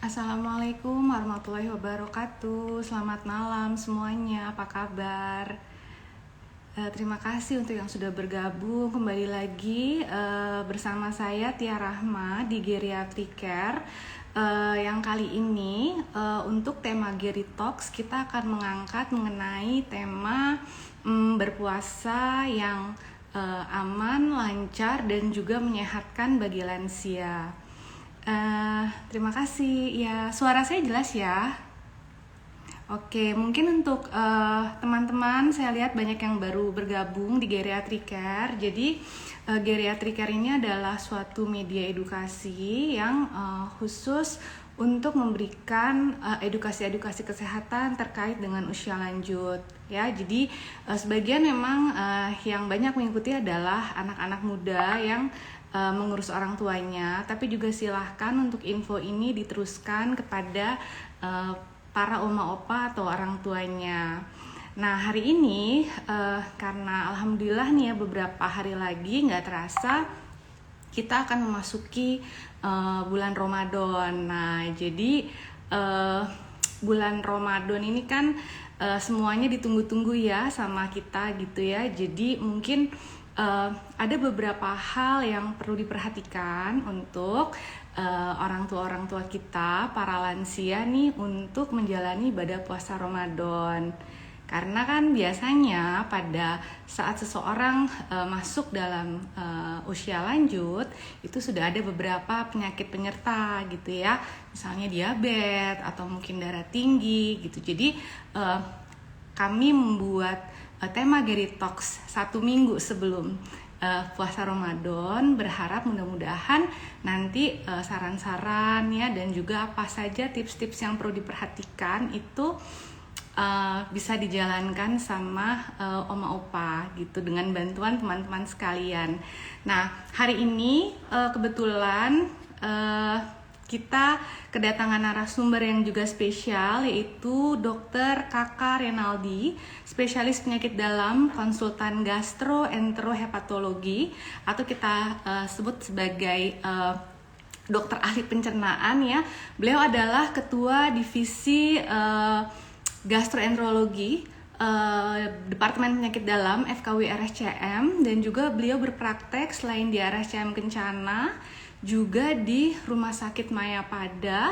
Assalamualaikum warahmatullahi wabarakatuh. Selamat malam semuanya, apa kabar? Terima kasih untuk yang sudah bergabung kembali lagi bersama saya Tia Rahma di Geriatric Care. Yang kali ini untuk tema Geri Talks kita akan mengangkat mengenai tema berpuasa yang aman, lancar, dan juga menyehatkan bagi lansia. Terima kasih. Ya, suara saya jelas ya? Oke, mungkin untuk teman-teman, saya lihat banyak yang baru bergabung di Geriatric Care. Jadi, Geriatric Care ini adalah suatu media edukasi yang khusus untuk memberikan edukasi-edukasi kesehatan terkait dengan usia lanjut. Ya, jadi sebagian memang yang banyak mengikuti adalah anak-anak muda yang mengurus orang tuanya, tapi juga silahkan untuk info ini diteruskan kepada para oma opa atau orang tuanya. Nah, hari ini karena alhamdulillah nih ya beberapa hari lagi nggak terasa kita akan memasuki bulan Ramadan. Nah, jadi bulan Ramadan ini kan semuanya ditunggu-tunggu ya sama kita gitu ya. Jadi mungkin ada beberapa hal yang perlu diperhatikan untuk orang tua kita, para lansia nih untuk menjalani ibadah puasa Ramadan. Karena kan biasanya pada saat seseorang masuk dalam usia lanjut itu sudah ada beberapa penyakit penyerta gitu ya, misalnya diabetes atau mungkin darah tinggi gitu. Jadi kami membuat tema Geri Talks 1 minggu sebelum puasa Ramadan, berharap mudah-mudahan nanti saran-saran ya dan juga apa saja tips-tips yang perlu diperhatikan itu bisa dijalankan sama oma opa gitu dengan bantuan teman-teman sekalian. Nah, hari ini kebetulan kita kedatangan narasumber yang juga spesial, yaitu Dr. Kaka Renaldi, spesialis penyakit dalam, konsultan gastroenterohepatologi atau kita sebut sebagai dokter ahli pencernaan ya. Beliau adalah ketua divisi gastroenterologi Departemen Penyakit Dalam FKW RSCM, dan juga beliau berpraktek selain di RSCM Kencana juga di Rumah Sakit Mayapada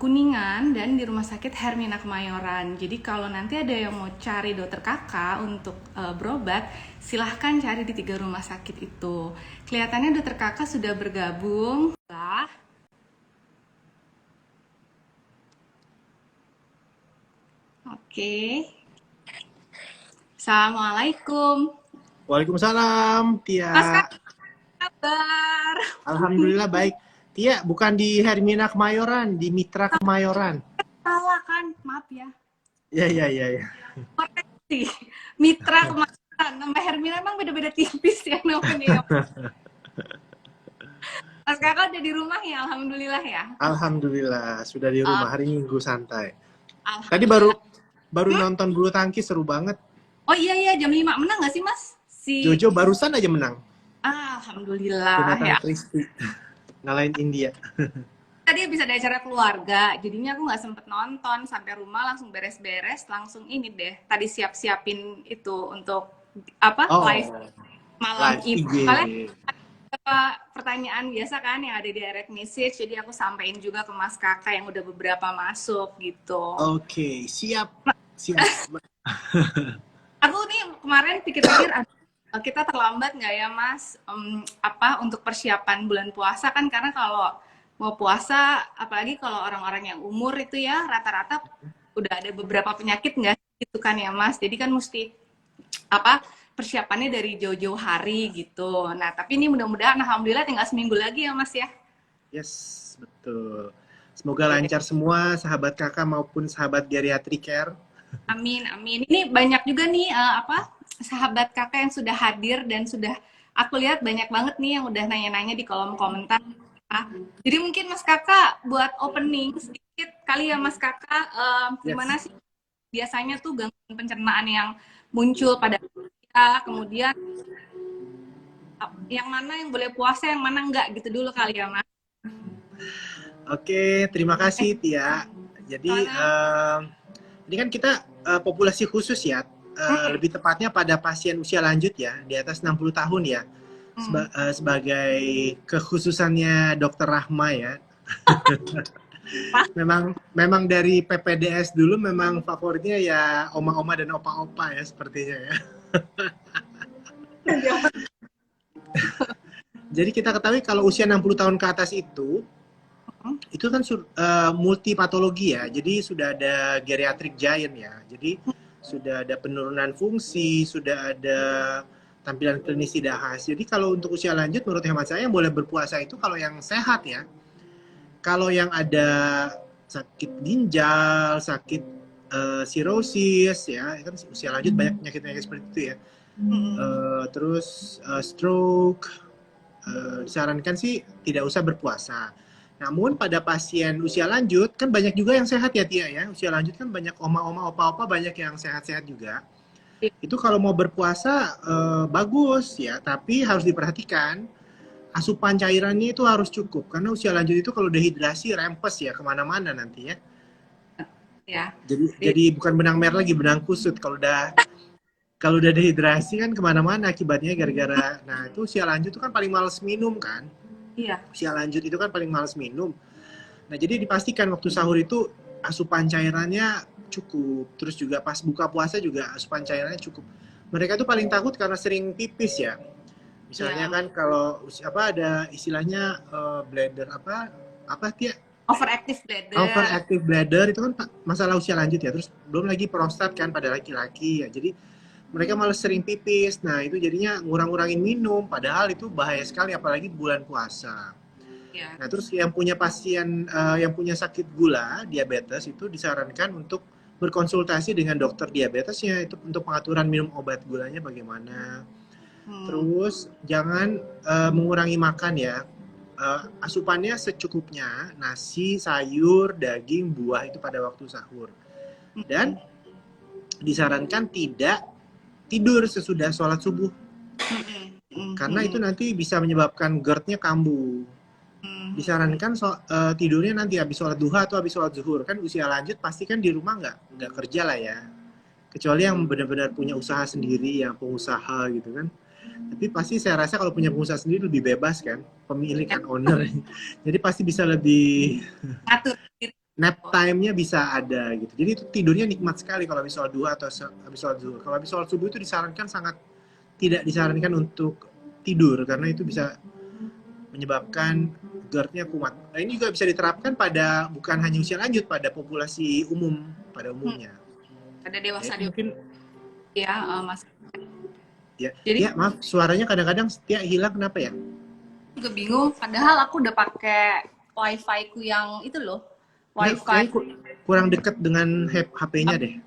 Kuningan dan di Rumah Sakit Hermina Kemayoran. Jadi kalau nanti ada yang mau cari dokter Kakak untuk berobat, silahkan cari di 3 rumah sakit itu. Kelihatannya dokter Kakak sudah bergabung. Oke. Assalamualaikum. Waalaikumsalam, Mas Tia. Kakak, kabar? Alhamdulillah baik. Tia, bukan di Hermina Kemayoran, di Mitra Kemayoran. Salah kan? Maaf ya. Ya. Koreksi. Mitra Kemayoran. Nama Hermina emang beda-beda tipis ya namanya. Mas Kakak udah di rumah ya? Alhamdulillah ya. Alhamdulillah, sudah di rumah. Hari Minggu santai. Tadi Alhamdulillah. baru nonton bulu tangkis, seru banget. Oh iya, jam 5 menang gak sih Mas? Jojo barusan aja menang. Alhamdulillah Jonathan ya. Christie ngalahin India. Tadi habis ada acara keluarga, jadinya aku nggak sempet nonton. Sampai rumah langsung beres-beres, langsung ini deh. Tadi siap-siapin itu untuk live malam Live ibu. IG. Kalian pertanyaan biasa kan yang ada di direct message, jadi aku sampein juga ke Mas Kakak yang udah beberapa masuk gitu. Oke, siap. Aku nih kemarin pikir-pikir kita terlambat nggak ya Mas untuk persiapan bulan puasa kan, karena kalau mau puasa apalagi kalau orang-orang yang umur itu ya rata-rata udah ada beberapa penyakit nggak gitu kan ya Mas, jadi kan mesti persiapannya dari jauh-jauh hari gitu. Nah tapi ini mudah-mudahan alhamdulillah tinggal seminggu lagi ya Mas ya. Yes, betul. Semoga lancar semua sahabat kakak maupun sahabat Geriatric Care. Amin. Ini banyak juga nih sahabat kakak yang sudah hadir dan sudah aku lihat banyak banget nih yang udah nanya-nanya di kolom komentar. Jadi mungkin Mas Kakak buat opening sedikit kali ya Mas Kakak, gimana sih biasanya tuh gangguan pencernaan yang muncul pada kita, kemudian yang mana yang boleh puasa, yang mana enggak gitu dulu kali ya Mas. Oke, terima kasih Tia. Jadi Sama-sama. ini kan kita populasi khusus ya, lebih tepatnya pada pasien usia lanjut ya, di atas 60 tahun ya, sebagai kekhususannya Dokter Rahma ya. Memang memang dari PPDS dulu memang favoritnya ya oma-oma dan opa-opa ya sepertinya ya. Jadi kita ketahui kalau usia 60 tahun ke atas itu kan multipatologi ya. Jadi sudah ada geriatric giant ya. Jadi sudah ada penurunan fungsi, sudah ada tampilan klinis tidak khas. Jadi kalau untuk usia lanjut menurut hemat saya yang boleh berpuasa itu kalau yang sehat ya. Kalau yang ada sakit ginjal, sakit sirosis ya, kan usia lanjut banyak penyakit-penyakit seperti itu ya. Terus stroke, disarankan sih tidak usah berpuasa. Namun pada pasien usia lanjut kan banyak juga yang sehat ya Tia ya. Usia lanjut kan banyak oma-oma, opa-opa banyak yang sehat-sehat juga. Itu kalau mau berpuasa bagus ya, tapi harus diperhatikan asupan cairannya itu harus cukup karena usia lanjut itu kalau dehidrasi rempes ya kemana-mana nanti ya. Ya. Jadi bukan benang merah lagi, benang kusut kalau udah dehidrasi kan kemana-mana akibatnya gara-gara. Nah itu usia lanjut itu kan paling males minum kan. Iya. Usia lanjut itu kan paling males minum. Nah jadi dipastikan waktu sahur itu asupan cairannya cukup. Terus juga pas buka puasa juga asupan cairannya cukup. Mereka tuh paling takut karena sering pipis ya. Misalnya kan kalau ada istilahnya bladder apa Tia? Overactive bladder. Overactive bladder itu kan masalah usia lanjut ya. Terus belum lagi prostat kan pada laki-laki ya. Jadi mereka malah sering pipis. Nah itu jadinya ngurang-ngurangin minum. Padahal itu bahaya sekali apalagi bulan puasa. Ya. Nah terus yang punya pasien yang punya sakit gula, diabetes itu disarankan untuk berkonsultasi dengan dokter diabetesnya itu untuk pengaturan minum obat gulanya bagaimana. Terus jangan mengurangi makan ya. Asupannya secukupnya, nasi, sayur, daging, buah itu pada waktu sahur. Dan disarankan tidak tidur sesudah sholat subuh. Karena itu nanti bisa menyebabkan GERD-nya kambuh. Disarankan tidurnya nanti habis sholat duha atau habis sholat zuhur. Kan usia lanjut pasti kan di rumah nggak kerja lah ya. Kecuali yang benar-benar punya usaha sendiri, yang pengusaha gitu kan. Tapi pasti saya rasa kalau punya pengusaha sendiri lebih bebas kan, pemilik kan owner. Jadi pasti bisa lebih nap time-nya bisa ada gitu. Jadi itu tidurnya nikmat sekali kalau habis sholat duha atau habis sholat zuhur. Kalau habis sholat subuh itu disarankan sangat tidak disarankan untuk tidur karena itu bisa menyebabkan GERD-nya kumat. Nah ini juga bisa diterapkan pada bukan hanya usia lanjut, pada populasi umum pada umumnya. Pada dewasa ya, mungkin ya Mas. Ya, jadi ya, maaf suaranya kadang-kadang Tia hilang kenapa ya? Juga bingung. Padahal aku udah pakai wifi ku yang itu loh. Wifi kurang dekat dengan HP-nya deh.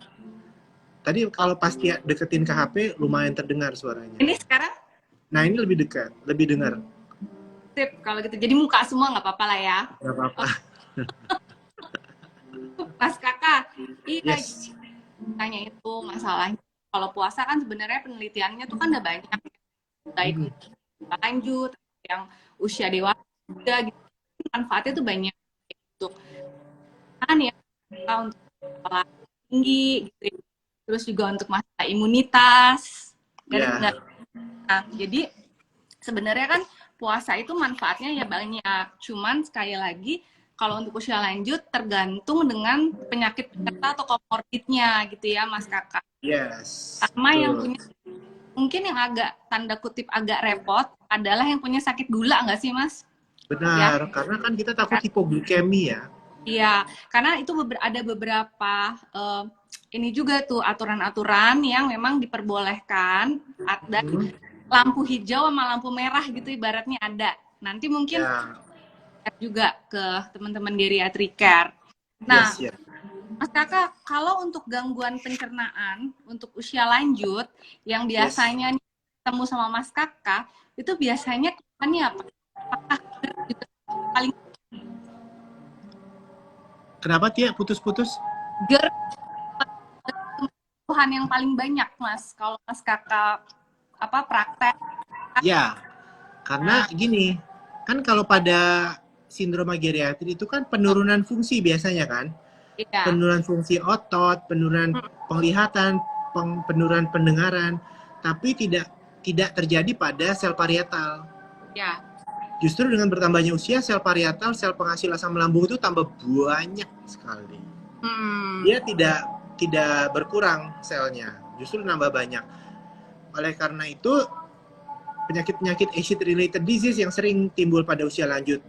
Tadi kalau pas Tia deketin ke HP lumayan terdengar suaranya. Ini sekarang? Nah ini lebih dekat, lebih dengar. Sip, kalau gitu. Jadi muka semua nggak apa-apa lah ya. Nggak apa-apa. Mas Kakak, iya yes. Tanya itu masalahnya. Kalau puasa kan sebenarnya penelitiannya tuh kan udah banyak. Baik lanjut, yang usia dewasa juga gitu. Manfaatnya tuh banyak untuk kan ya untuk kepala tinggi gitu ya. Terus juga untuk masalah imunitas. Nah, jadi sebenarnya kan puasa itu manfaatnya ya banyak. Cuman sekali lagi kalau untuk usia lanjut tergantung dengan penyakit penyerta atau komorbidnya gitu ya Mas Kakak. Yes. Sama yang punya mungkin yang agak tanda kutip agak repot adalah yang punya sakit gula nggak sih Mas? Benar, ya? Karena kan kita takut hipoglikemi ya. Iya, karena itu ada beberapa ini juga tuh aturan-aturan yang memang diperbolehkan ada lampu hijau sama lampu merah gitu ibaratnya ada. Nanti mungkin juga ke teman-teman geriatrik care. Nah, yes. Mas Kakak, kalau untuk gangguan pencernaan untuk usia lanjut yang biasanya ketemu sama Mas Kakak, itu biasanya keluhannya apa? Apakah juga paling Kenapa Tia putus-putus? Keluhan yang paling banyak Mas kalau Mas Kakak praktek? Ya, karena gini, kan kalau pada sindroma geriatri itu kan penurunan fungsi biasanya kan, Iya. penurunan fungsi otot, penurunan penglihatan, penurunan pendengaran, tapi tidak terjadi pada sel parietal. Ya. Justru dengan bertambahnya usia, sel parietal, sel penghasil asam lambung itu tambah banyak sekali. Dia tidak berkurang selnya, justru nambah banyak. Oleh karena itu, penyakit-penyakit acid-related disease yang sering timbul pada usia lanjut,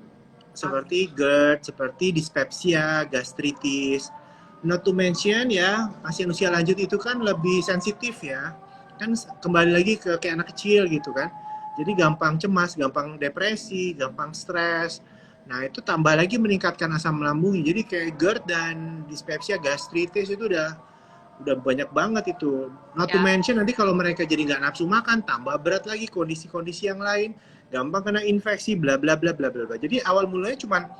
seperti GERD, seperti dispepsia, gastritis. Not to mention ya, pasien usia lanjut itu kan lebih sensitif ya. Kan kembali lagi ke kayak anak kecil gitu kan. Jadi gampang cemas, gampang depresi, gampang stres. Nah, itu tambah lagi meningkatkan asam lambung. Jadi kayak GERD dan dispepsia, gastritis itu udah banyak banget itu. Not to mention nanti kalau mereka jadi nggak nafsu makan, tambah berat lagi kondisi-kondisi yang lain, gampang kena infeksi, bla bla bla bla bla. Jadi awal mulanya cuma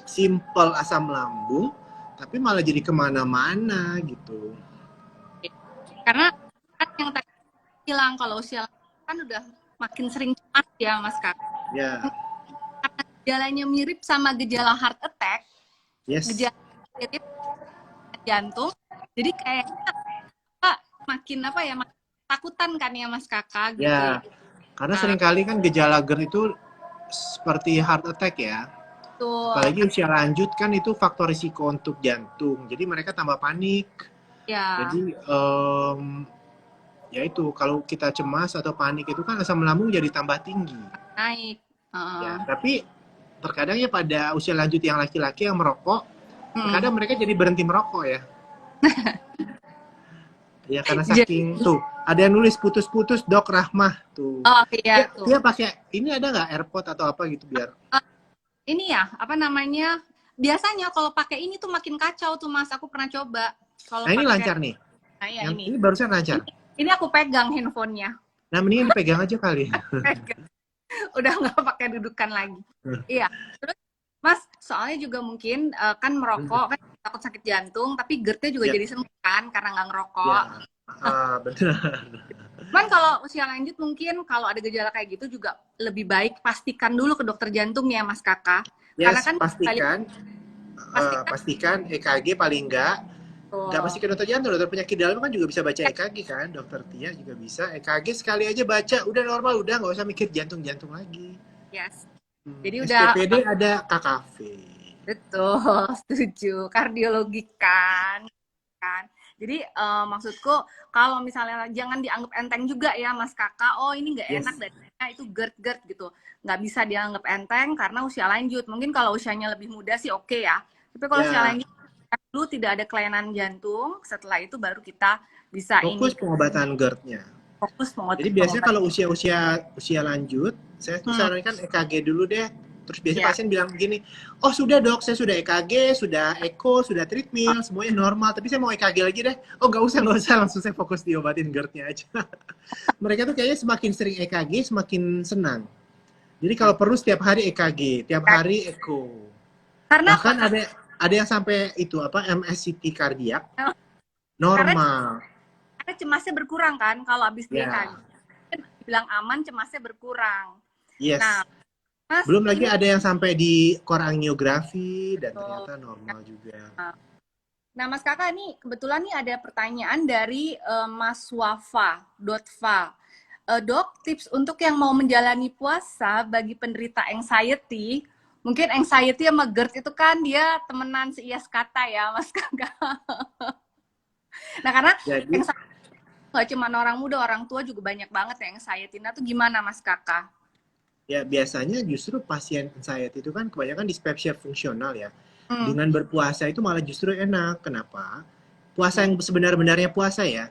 simple asam lambung, tapi malah jadi kemana-mana gitu. Karena kan yang tadi bilang kalau usia kan udah makin sering cemas ya Mas Kak. Ya. Karena gejalanya mirip sama gejala heart attack, Yes. gejala mirip jantung, jadi kayaknya makin apa ya, makin takutan kan ya Mas Kakak gitu. Ya, karena seringkali kan gejala GERD itu seperti heart attack ya. Tuh. Apalagi usia lanjut kan itu faktor risiko untuk jantung. Jadi mereka tambah panik. Ya. Jadi ya itu kalau kita cemas atau panik itu kan asam lambung jadi tambah tinggi. Naik. Ya, tapi terkadang ya pada usia lanjut yang laki-laki yang merokok, terkadang mereka jadi berhenti merokok ya. Ya karena saking tuh ada yang nulis putus-putus Dok Rahmah tuh. Oh iya tuh. Dia pakai ini ada nggak AirPod atau apa gitu biar? Ini ya apa namanya? Biasanya kalau pakai ini tuh makin kacau tuh Mas. Aku pernah coba. Kalau ini lancar nih. Nah, ya, ini barusan lancar. Ini aku pegang handphonenya. Nah mending dipegang aja kali. Udah nggak pakai dudukan lagi. Iya. Terus Mas, soalnya juga mungkin kan merokok kan takut sakit jantung, tapi GERD-nya juga jadi sembuh kan karena nggak ngerokok. Benar. Cuman kalau usia lanjut mungkin kalau ada gejala kayak gitu juga lebih baik pastikan dulu ke dokter jantung ya Mas Kakak. Yes, karena kan pastikan EKG paling enggak. Nggak pasti ke dokter jantung, dokter penyakit dalam kan juga bisa baca EKG kan, dokter Tia juga bisa EKG sekali aja baca, udah normal, udah nggak usah mikir jantung-jantung lagi. Yes. Jadi udah SPPD ada KKV. Betul, setuju. Kardiologi kan. Jadi maksudku kalau misalnya jangan dianggap enteng juga ya Mas Kakak. Oh ini nggak enak dan itu GERD gitu. Nggak bisa dianggap enteng karena usia lanjut. Mungkin kalau usianya lebih muda sih oke ya. Tapi kalau usia lanjut dulu tidak ada kelainan jantung. Setelah itu baru kita bisa fokus pengobatan GERD-nya. Jadi biasanya kalau usia lanjut, saya sarankan EKG dulu deh. Terus biasanya pasien bilang begini, oh sudah dok, saya sudah EKG, sudah eko, sudah treadmill, semuanya normal. Tapi saya mau EKG lagi deh. Oh nggak usah, langsung saya fokus diobatin GERD-nya aja. Mereka tuh kayaknya semakin sering EKG, semakin senang. Jadi kalau perlu setiap hari EKG, tiap hari eko. Karena bahkan ada yang sampai itu apa MSCT kardiak normal. Karena cemasnya berkurang kan kalau habis EKG. Bilang aman, cemasnya berkurang. Yes. Nah, Mas, belum lagi ada yang sampai di core angiografi dan ternyata normal juga. Nah, Mas Kakak nih kebetulan nih ada pertanyaan dari Mas Wafa. Dok, tips untuk yang mau menjalani puasa bagi penderita anxiety. Mungkin anxiety sama GERD itu kan dia temenan seias kata ya, Mas Kakak. Nah, karena nggak cuma orang muda, orang tua juga banyak banget yang anxiety. Nah, itu gimana Mas Kakak? Ya, biasanya justru pasien anxiety itu kan kebanyakan dispepsia fungsional ya. Dengan berpuasa itu malah justru enak. Kenapa? Puasa yang sebenar-benarnya puasa ya.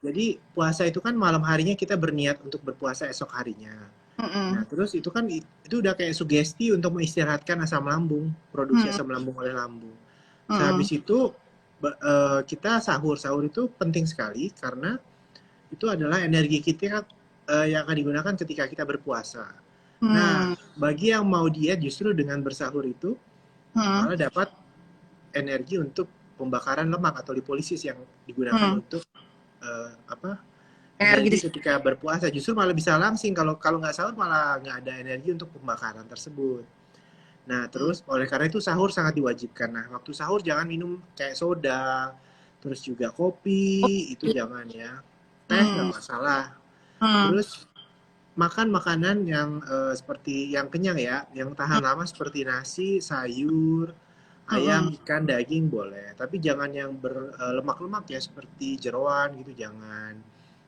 Jadi puasa itu kan malam harinya kita berniat untuk berpuasa esok harinya. Nah, terus itu kan itu udah kayak sugesti untuk mengistirahatkan asam lambung, produksi asam lambung oleh lambung. Habis itu kita sahur itu penting sekali karena itu adalah energi kita yang akan digunakan ketika kita berpuasa. Nah, bagi yang mau diet justru dengan bersahur itu malah dapat energi untuk pembakaran lemak atau lipolisis yang digunakan untuk energi ketika berpuasa. Justru malah bisa langsing kalau nggak sahur malah nggak ada energi untuk pembakaran tersebut. Nah, terus oleh karena itu sahur sangat diwajibkan. Nah, waktu sahur jangan minum kayak soda, terus juga kopi, itu jangan ya. Teh nggak Hmm. masalah. Hmm. Terus makan makanan yang seperti yang kenyang ya, yang tahan lama seperti nasi, sayur, ayam, Hmm. ikan, daging boleh. Tapi jangan yang berlemak-lemak ya, seperti jeroan gitu, jangan.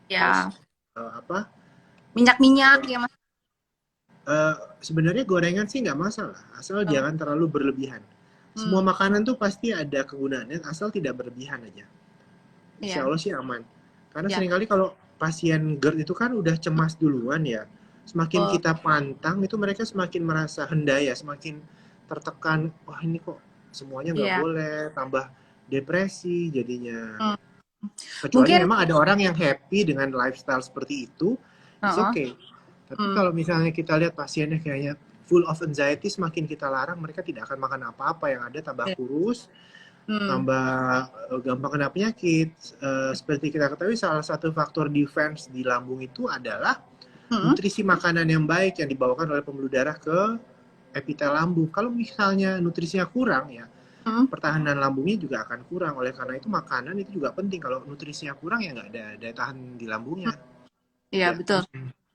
Terus Ya, apa? minyak-minyak ya Mas. Eh, sebenarnya gorengan sih nggak masalah, asal Oh. jangan terlalu berlebihan. Semua Hmm. makanan tuh pasti ada kegunaannya, asal tidak berlebihan aja. Insya Iya, Allah sih aman. Karena ya. seringkali kalau pasien GERD itu kan udah cemas duluan ya. Semakin Oh. kita pantang, itu mereka semakin merasa hendaya, semakin tertekan. Wah ini kok semuanya nggak Iya. boleh, tambah depresi jadinya. Hmm. Kecuali Mungkin, memang ada orang yang happy dengan lifestyle seperti itu, it's oh, okay. Tapi hmm. kalau misalnya kita lihat pasiennya kayaknya full of anxiety, semakin kita larang, mereka tidak akan makan apa-apa, yang ada tambah Ya. kurus, Hmm. tambah gampang kena penyakit. Seperti kita ketahui, salah satu faktor defense di lambung itu adalah Hmm. nutrisi makanan yang baik yang dibawakan oleh pembuluh darah ke epitel lambung. Kalau misalnya nutrisinya kurang ya, Hmm. pertahanan lambungnya juga akan kurang. Oleh karena itu makanan itu juga penting. Kalau nutrisinya kurang ya nggak ada daya tahan di lambungnya. Iya, Ya. betul.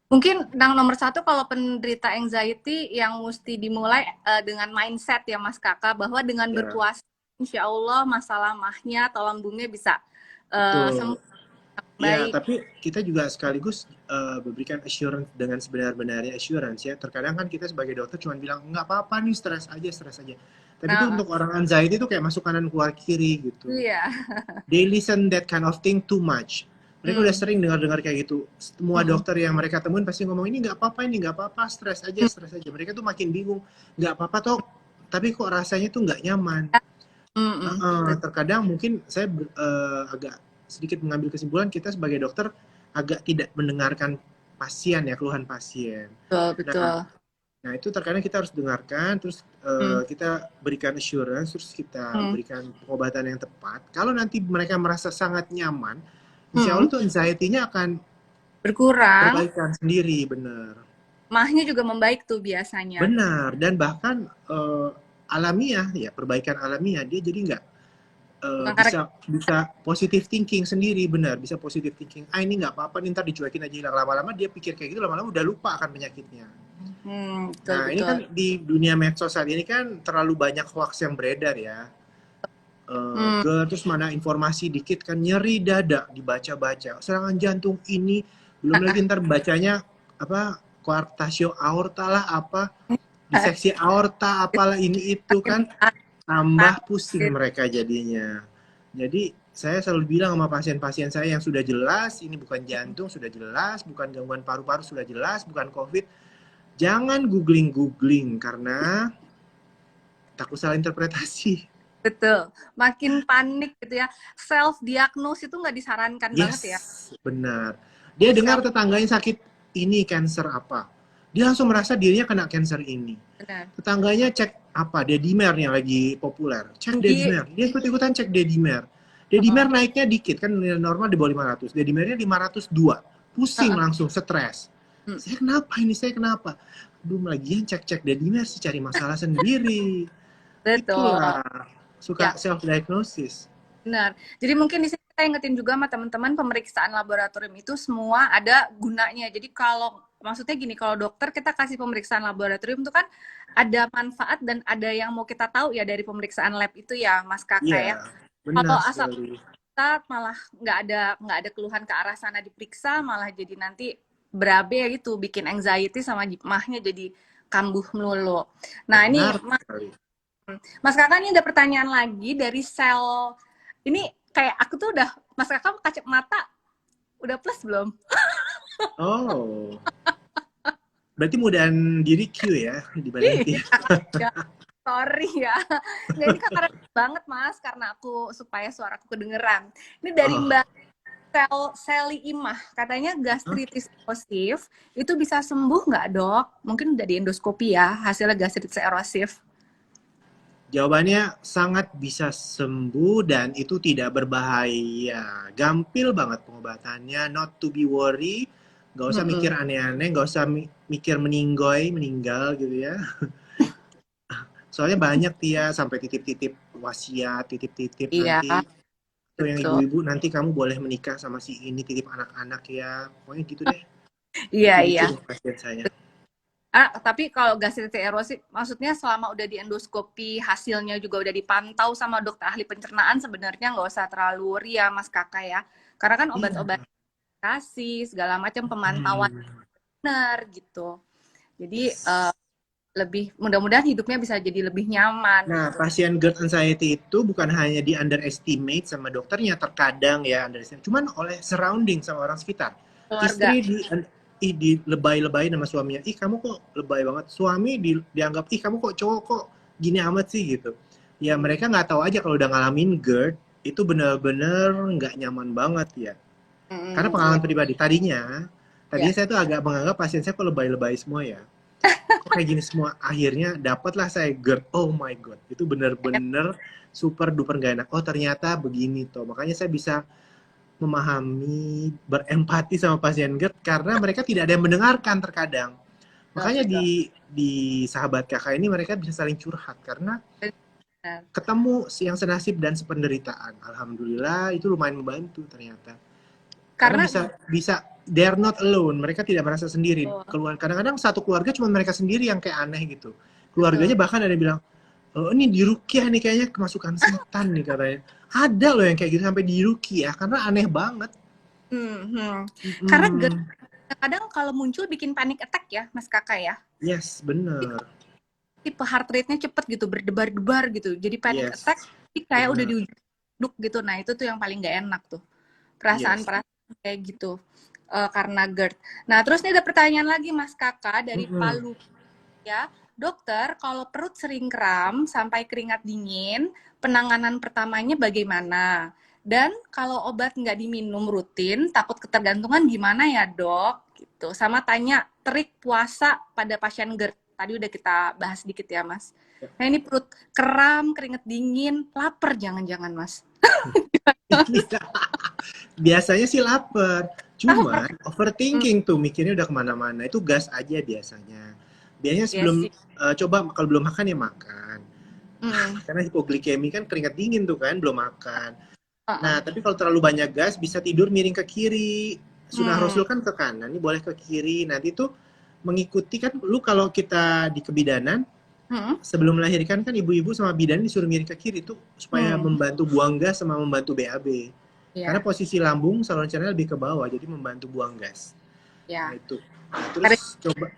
Mungkin yang nomor satu kalau penderita anxiety yang mesti dimulai dengan mindset ya Mas Kakak, bahwa dengan Ya, berpuasa insya Allah masalah mahnya atau lambungnya bisa sembuh betul. Ya, baik. tapi kita juga sekaligus memberikan assurance dengan sebenar-benarnya assurance ya. Terkadang kan kita sebagai dokter cuma bilang nggak apa-apa nih, stres aja, stres aja. Tapi itu Nah, untuk orang anxiety itu kayak masuk kanan keluar kiri gitu. iya. They listen that kind of thing too much. Mereka udah Hmm. sering dengar-dengar kayak gitu. Semua Hmm. dokter yang mereka temuin pasti ngomong ini nggak apa-apa, ini nggak apa-apa, stres aja, stres aja. Mereka tuh makin bingung, nggak apa-apa toh, tapi kok rasanya tuh nggak nyaman. Hmm. Hmm. Terkadang mungkin saya agak sedikit mengambil kesimpulan kita sebagai dokter agak tidak mendengarkan pasien ya, keluhan pasien. Betul, Nah, betul. nah itu terkadang kita harus dengarkan, terus Hmm. kita berikan assurance, terus kita Hmm. berikan pengobatan yang tepat. Kalau nanti mereka merasa sangat nyaman, insya Hmm. Allah tuh anxiety-nya akan Berkurang, terbaikan sendiri, benar. mahnya juga membaik tuh biasanya. Benar, dan bahkan alamiah, ya perbaikan alamiah, dia jadi nggak Bukan karena bisa bisa positive thinking sendiri, benar, bisa positive thinking. Ah ini nggak apa-apa, nih, ntar dicuekin aja hilang. Lama-lama dia pikir kayak gitu, lama-lama udah lupa akan penyakitnya. betul, Nah, ini betul. kan di dunia medsos saat ini kan terlalu banyak hoax yang beredar ya. Hmm. Terus mana informasi dikit kan nyeri dada dibaca-baca. Serangan jantung ini belum lagi ntar bacanya apa coarctatio aorta lah apa diseksi aorta apalah ini itu kan tambah pusing mereka jadinya. Jadi saya selalu bilang sama pasien-pasien saya yang sudah jelas ini bukan jantung, sudah jelas bukan gangguan paru-paru, sudah jelas bukan COVID, jangan googling karena takut salah interpretasi. Betul. Makin panik gitu ya. Self diagnose itu nggak disarankan banget ya. Yes, benar. Dia dengar Self, tetangganya sakit ini cancer apa. Dia langsung merasa dirinya kena cancer ini. benar. Tetangganya cek apa, dedimer yang lagi populer. Cek Tinggi. dedimer. Dia ikut-ikutan cek dedimer. Dedimer naiknya dikit, kan normal di bawah 500. Dedimernya 502. Pusing langsung, stres. Saya kenapa ini, saya kenapa? Aduh, lagian cek-cek dedimer sih, cari masalah sendiri. Betul. Itulah, Ya, suka self-diagnosis. benar. Jadi mungkin di sini kita ingetin juga sama teman-teman pemeriksaan laboratorium itu semua ada gunanya. Jadi kalau maksudnya gini, kalau dokter kita kasih pemeriksaan laboratorium itu kan ada manfaat dan ada yang mau kita tahu ya dari pemeriksaan lab itu ya, Mas Kakak Iya, ya. benar Kalau asal sekali. kita malah nggak ada keluhan ke arah sana diperiksa, malah jadi nanti berabe gitu, bikin anxiety sama mahnya jadi kambuh melulu. Nah ini Benar sekali. Mas Kakak ini ada pertanyaan lagi dari sel. Ini kayak aku tuh udah, Mas Kakak kacamata udah plus belum? Oh, berarti mudahan diri Q ya dibanding T. Iya, sorry ya. Nggak, ini karena banget Mas, karena aku supaya suaraku kedengeran. Ini dari Oh, Mbak Seli Imah, katanya hah? gastritis erosif itu bisa sembuh nggak dok? Mungkin udah di endoskopi ya, hasilnya gastritis erosif. Jawabannya sangat bisa sembuh dan itu tidak berbahaya. Gampil banget pengobatannya, not to be worry. Gak usah mikir Mm-mm. aneh-aneh, gak usah mikir meninggal gitu ya. Soalnya banyak Tia sampai titip-titip wasiat, titip-titip Iya, nanti tuh yang betul. ibu-ibu nanti kamu boleh menikah sama si ini, titip anak-anak ya. Pokoknya gitu deh. Iya, Gitu-gitu iya. deh pasien saya. Tapi kalau gastritis erosi, maksudnya selama udah di endoskopi, hasilnya juga udah dipantau sama dokter ahli pencernaan, sebenarnya nggak usah terlalu worry ya, Mas Kakak ya. Karena kan Iya. obat-obat kasih, segala macam pemantauan Hmm. benar gitu. Jadi Yes. lebih mudah-mudahan hidupnya bisa jadi lebih nyaman Nah, gitu. pasien GERD anxiety itu bukan hanya di underestimate sama dokternya, terkadang ya underestimate, cuman oleh surrounding sama orang sekitar. Keluarga. Istri di lebay-lebayin sama suaminya, ih kamu kok lebay banget. Suami dianggap, ih kamu kok cowok kok gini amat sih gitu. Ya mereka nggak tahu aja kalau udah ngalamin GERD itu bener-bener nggak nyaman banget ya. Karena Iya, pengalaman pribadi tadinya iya. saya tuh agak menganggap pasien saya kok lebay-lebay semua ya, kok kayak gini semua. Akhirnya dapatlah saya GERD. Oh my god, itu bener-bener super duper gak enak. Oh ternyata begini toh, makanya saya bisa memahami, berempati sama pasien GERD karena mereka tidak ada yang mendengarkan terkadang. Betul, Makanya betul. di sahabat kakak ini mereka bisa saling curhat karena Benar. ketemu yang senasib dan sependeritaan. Alhamdulillah itu lumayan membantu ternyata. Karena Karena bisa bisa they're not alone, mereka tidak merasa sendiri. betul, Keluar kadang-kadang satu keluarga cuma mereka sendiri yang kayak aneh gitu. Keluarganya betul. bahkan ada yang bilang, oh ini di Rukiah nih kayaknya kemasukan setan nih katanya. Ada loh yang kayak gitu sampai di Rukiah karena aneh banget. Hmm. Karena GERD Mm-mm. kadang kalau muncul bikin panic attack ya, Mas Kakak ya. Yes, bener. Tipe heart rate-nya cepet gitu, berdebar-debar gitu. Jadi panic attack, Yes, jadi kayak udah di bener. ujung duduk gitu. Nah, itu tuh yang paling gak enak tuh. Yes. Perasaan-perasaan kayak gitu. Karena GERD. Nah, terus nih ada pertanyaan lagi Mas Kakak dari Mm-mm. Palu ya. Dokter, kalau perut sering kram sampai keringat dingin, penanganan pertamanya bagaimana? Dan kalau obat nggak diminum rutin, takut ketergantungan gimana ya dok? Gitu. Sama tanya trik puasa pada pasien GERD. Tadi udah kita bahas sedikit ya mas. Nah ini perut kram, keringet dingin, lapar jangan-jangan mas. Biasanya sih lapar. Lapar. Cuman overthinking tuh mikirnya udah kemana-mana. Itu gas aja biasanya. Biasanya Ya sebelum sih. coba kalau belum makan ya makan. Hmm. Karena hipoglikemi kan keringat dingin tuh kan, belum makan. Uh-uh. Nah, tapi kalau terlalu banyak gas bisa tidur miring ke kiri. Sunnah Hmm. Rasul kan ke kanan, ini boleh ke kiri. Nanti tuh mengikuti kan lu kalau kita di kebidanan Hmm. sebelum melahirkan kan ibu-ibu sama bidan disuruh miring ke kiri tuh supaya Hmm. membantu buang gas sama membantu BAB. Karena Ya, posisi lambung saluran cerna lebih ke bawah jadi membantu buang gas. Nah, ya. itu. Nah, terus coba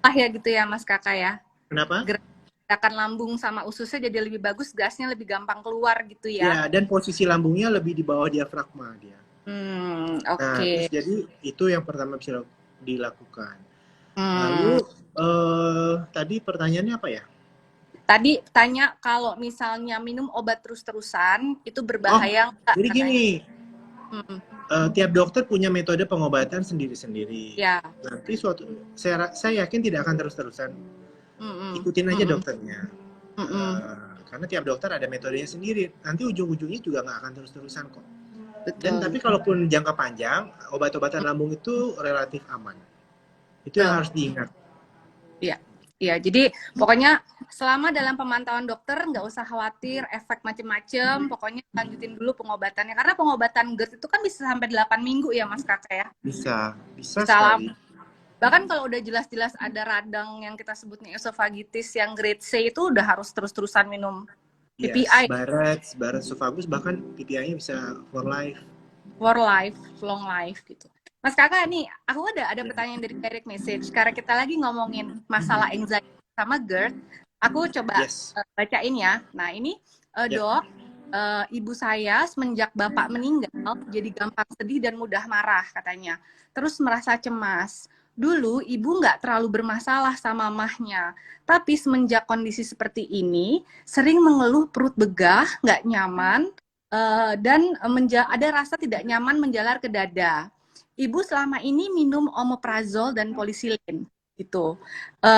Lah ya gitu ya mas kakak ya. kenapa? Gerakan lambung sama ususnya jadi lebih bagus, gasnya lebih gampang keluar gitu ya. Ya, dan posisi lambungnya lebih di bawah diafragma dia. Nah, Oke. terus jadi itu yang pertama bisa dilakukan. Lalu Hmm. tadi pertanyaannya apa ya? Tadi tanya kalau misalnya minum obat terus-terusan itu Oh, berbahaya nggak jadi katanya. gini, Hmm. tiap dokter punya metode pengobatan sendiri-sendiri. Ya. Nanti saya yakin tidak akan terus-terusan. Hmm. Ikutin aja Hmm. dokternya. Hmm. Karena tiap dokter ada metodenya sendiri. Nanti ujung-ujungnya juga nggak akan terus-terusan kok. Dan Betul, tapi betul. kalaupun jangka panjang, obat-obatan lambung itu relatif aman. Itu yang Betul. harus diingat. Iya, iya. Jadi pokoknya selama dalam pemantauan dokter nggak usah khawatir efek macem-macem. Pokoknya lanjutin dulu pengobatannya. Karena pengobatan GERD itu kan bisa sampai 8 minggu ya Mas Kakak ya. Bisa, bisa Bisa lama. sekali. Bahkan kalau udah jelas-jelas ada radang yang kita sebutnya esofagitis yang grade C itu udah harus terus-terusan minum Yes, PPI Barrett Esophagus bahkan PPI-nya bisa for life. for life, long life gitu. Mas Kakak nih, aku ada Ya. pertanyaan dari direct message. Karena kita lagi ngomongin masalah anxiety sama GERD, aku coba Yes. bacain ya. Nah ini Ya. dok, ibu saya semenjak bapak meninggal jadi gampang sedih dan mudah marah katanya. Terus merasa cemas. Dulu ibu nggak terlalu bermasalah sama mahnya, tapi semenjak kondisi seperti ini, sering mengeluh perut begah, nggak nyaman, dan ada rasa tidak nyaman menjalar ke dada. Ibu selama ini minum omeprazol dan polisilin gitu.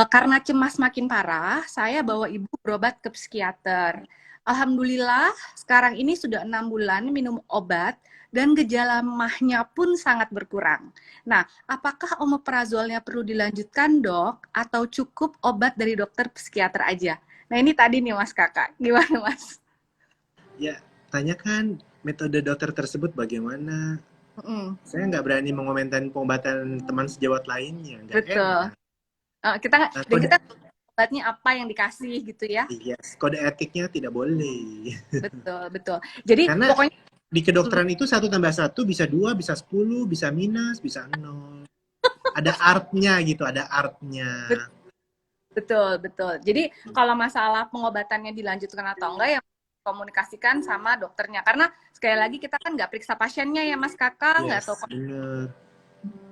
Karena cemas makin parah, saya bawa ibu berobat ke psikiater. Alhamdulillah sekarang ini sudah 6 bulan minum obat dan gejala mahnya pun sangat berkurang. Nah, apakah omeprazolnya perlu dilanjutkan dok atau cukup obat dari dokter psikiater aja? Nah ini tadi nih Mas Kakak, gimana Mas? Ya, tanyakan metode dokter tersebut bagaimana. Mm, Saya nggak berani mengomentari pengobatan teman sejawat lainnya, nggak betul. enak. Kita Nah, dan kita obatnya apa yang dikasih gitu ya. yes, kode etiknya tidak boleh. Betul, betul. Jadi Karena pokoknya di kedokteran itu 1+1 bisa 2, bisa 10, bisa minus, bisa nol. Ada artnya gitu, ada artnya. betul, betul. Jadi kalau masalah pengobatannya dilanjutkan atau enggak ya komunikasikan sama dokternya. Karena sekali lagi kita kan nggak periksa pasiennya ya Mas Kakak, nggak tahu. Yes, bener.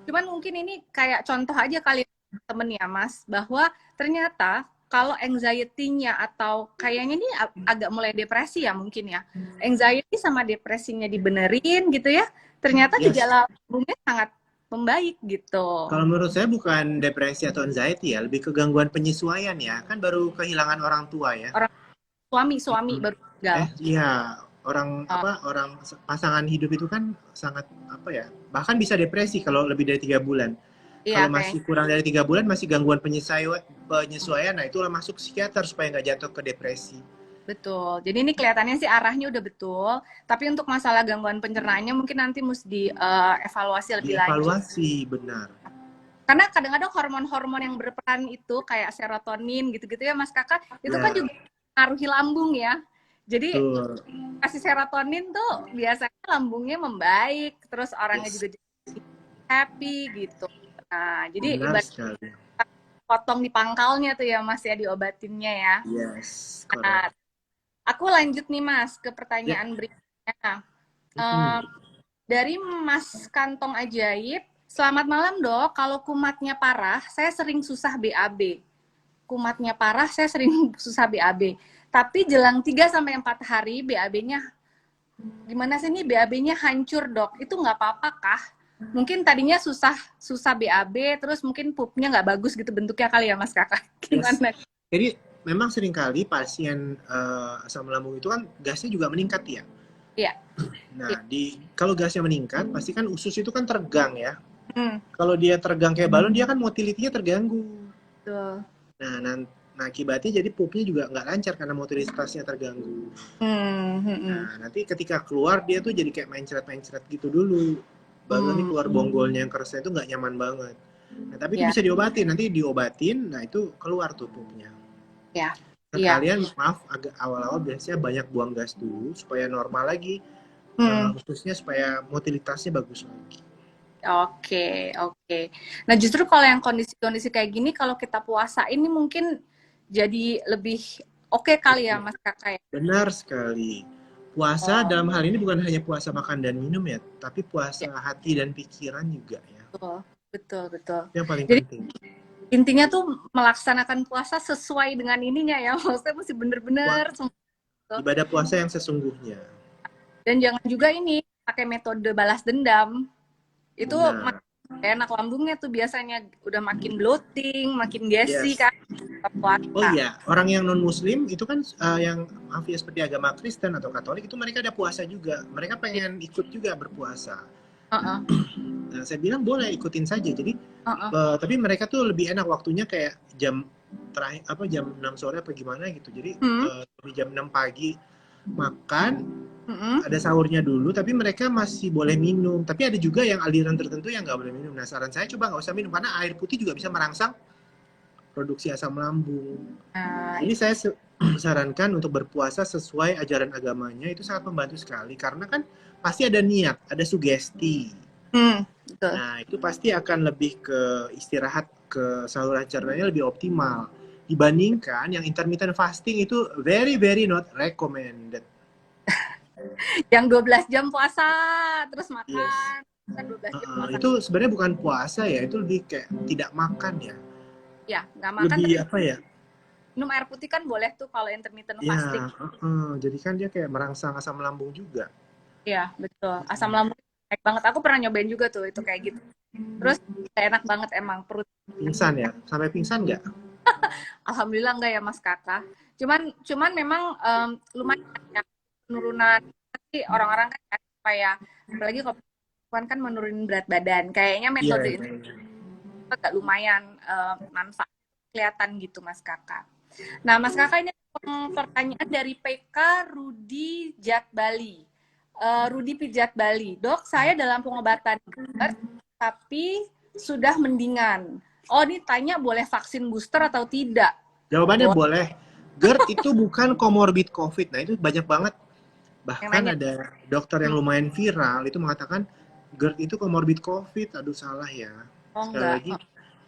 Cuman mungkin ini kayak contoh aja kali temen ya Mas, bahwa ternyata kalau anxiety-nya atau kayaknya ini agak mulai depresi ya mungkin ya. Anxiety sama depresinya dibenerin gitu ya, ternyata Yes. gejala umumnya sangat membaik gitu. Kalau menurut saya bukan depresi atau anxiety ya, lebih ke gangguan penyesuaian ya. Kan baru kehilangan orang tua ya. Orang suami baru meninggal. Iya, orang apa orang pasangan hidup itu kan sangat apa ya? Bahkan bisa depresi kalau lebih dari 3 bulan. Iya Kalau kayak masih kurang dari 3 bulan masih gangguan penyesuaian, nah itulah masuk psikiater supaya nggak jatuh ke depresi. betul. Jadi ini kelihatannya sih arahnya udah betul, tapi untuk masalah gangguan pencernaannya mungkin nanti mesti dievaluasi lebih lanjut. Dievaluasi benar. Karena kadang-kadang hormon-hormon yang berperan itu kayak serotonin gitu-gitu ya Mas Kakak, itu kan Ya, juga mengaruhi lambung ya. Jadi betul. kasih serotonin tuh biasanya lambungnya membaik, terus orangnya Yes, juga jadi happy gitu. Nah, jadi benar ibarat sekali. potong di pangkalnya tuh ya Mas ya diobatinnya ya. Yes, Nah, correct. aku lanjut nih Mas ke Ya. pertanyaan berikutnya. Mm-mm. Dari Mas Kantong Ajaib, selamat malam dok. Kalau kumatnya parah, saya sering susah BAB. Kumatnya parah, saya sering susah BAB. Tapi jelang 3 sampai 4 hari BAB-nya gimana sih nih BAB-nya hancur dok? Itu nggak apa-apa kah? Mungkin tadinya susah BAB, terus mungkin pupnya nggak bagus gitu bentuknya kali ya Mas Kakak. Yes. Gimana? Jadi memang seringkali pasien asam lambung itu kan gasnya juga meningkat ya. Iya. Nah, kalau gasnya meningkat, pasti kan usus itu kan tergang ya. Hmm, Kalau dia tergang kayak balon, dia kan motilitinya terganggu. betul. Nah, akibatnya jadi pupnya juga nggak lancar karena mobilitasnya terganggu. Hmm. Nah, nanti ketika keluar dia tuh jadi kayak mencret-mencret gitu dulu. Baru nanti Hmm. keluar bonggolnya yang keresnya itu nggak nyaman banget. Nah, tapi itu Ya, bisa diobatin. Nanti diobatin, nah itu keluar tuh pupnya. ya, iya. Sekalian, maaf, agak awal-awal biasanya banyak buang gas dulu supaya normal lagi. Hmm. Khususnya supaya motilitasnya bagus lagi. Oke, oke. Nah, justru kalau yang kondisi-kondisi kayak gini, kalau kita puasa ini mungkin jadi lebih oke kali ya, Mas Kakak ya. Benar sekali. Puasa Oh, dalam hal ini bukan hanya puasa makan dan minum ya, tapi ya, puasa hati dan pikiran juga ya. betul, betul, betul. Itu yang paling Jadi penting. intinya tuh melaksanakan puasa sesuai dengan ininya ya. Maksudnya mesti bener-bener semua. Ibadah puasa yang sesungguhnya. Dan jangan juga ini pakai metode balas dendam. Itu Benar. enak lambungnya tuh biasanya udah makin bloating, makin gassy Yes. kan Oh puasa. iya, orang yang non-muslim itu kan yang maaf ya seperti agama Kristen atau Katolik itu mereka ada puasa juga. Mereka pengen ikut juga berpuasa. Uh-uh, Nah, saya bilang boleh ikutin saja. Jadi uh-uh. tapi mereka tuh lebih enak waktunya kayak jam terakhir apa jam 6 sore apa gimana gitu. Jadi Hmm, di jam 6 pagi makan, hmm, ada sahurnya dulu, tapi mereka masih boleh minum. Tapi ada juga yang aliran tertentu yang nggak boleh minum. Nah, saran saya coba nggak usah minum karena air putih juga bisa merangsang produksi asam lambung. Nah, Jadi saya sarankan untuk berpuasa sesuai ajaran agamanya itu sangat membantu sekali karena kan pasti ada niat, ada sugesti. betul. Nah, itu pasti akan lebih ke istirahat ke saluran cernanya lebih optimal dibandingkan yang intermittent fasting itu very very not recommended. Yang 12 jam puasa, terus Yes. makan, kan 12 jam puasa. Itu sebenarnya bukan puasa ya, itu lebih kayak tidak makan ya. Ya, nggak makan Lebih tapi apa ya? minum air putih kan boleh tuh kalau intermittent Ya, fasting. jadi kan dia kayak merangsang asam lambung juga. Ya, betul. Asam lambung naik banget. Aku pernah nyobain juga tuh itu kayak gitu. Terus kayak enak banget emang perut. Pingsan ya? Sampai pingsan nggak? Alhamdulillah enggak ya Mas Kakak. Cuman memang lumayan ya penurunan pasti orang-orang kan supaya apalagi kalau perempuan kan menurunin berat badan. Kayaknya Iya, metode iya, itu iya. agak lumayan manfaat kelihatan gitu Mas Kakak. Nah, Mas Kakak ini pertanyaan dari PK Rudi Jatbali. Rudi Pijat Bali. Dok, saya dalam pengobatan GERD, tapi sudah mendingan. Oh, ini tanya boleh vaksin booster atau tidak? Jawabannya boleh. GERD itu bukan komorbid COVID. Nah, itu banyak banget. Bahkan ada dokter yang lumayan viral itu mengatakan GERD itu komorbid COVID. Aduh, salah ya. Sekali lagi,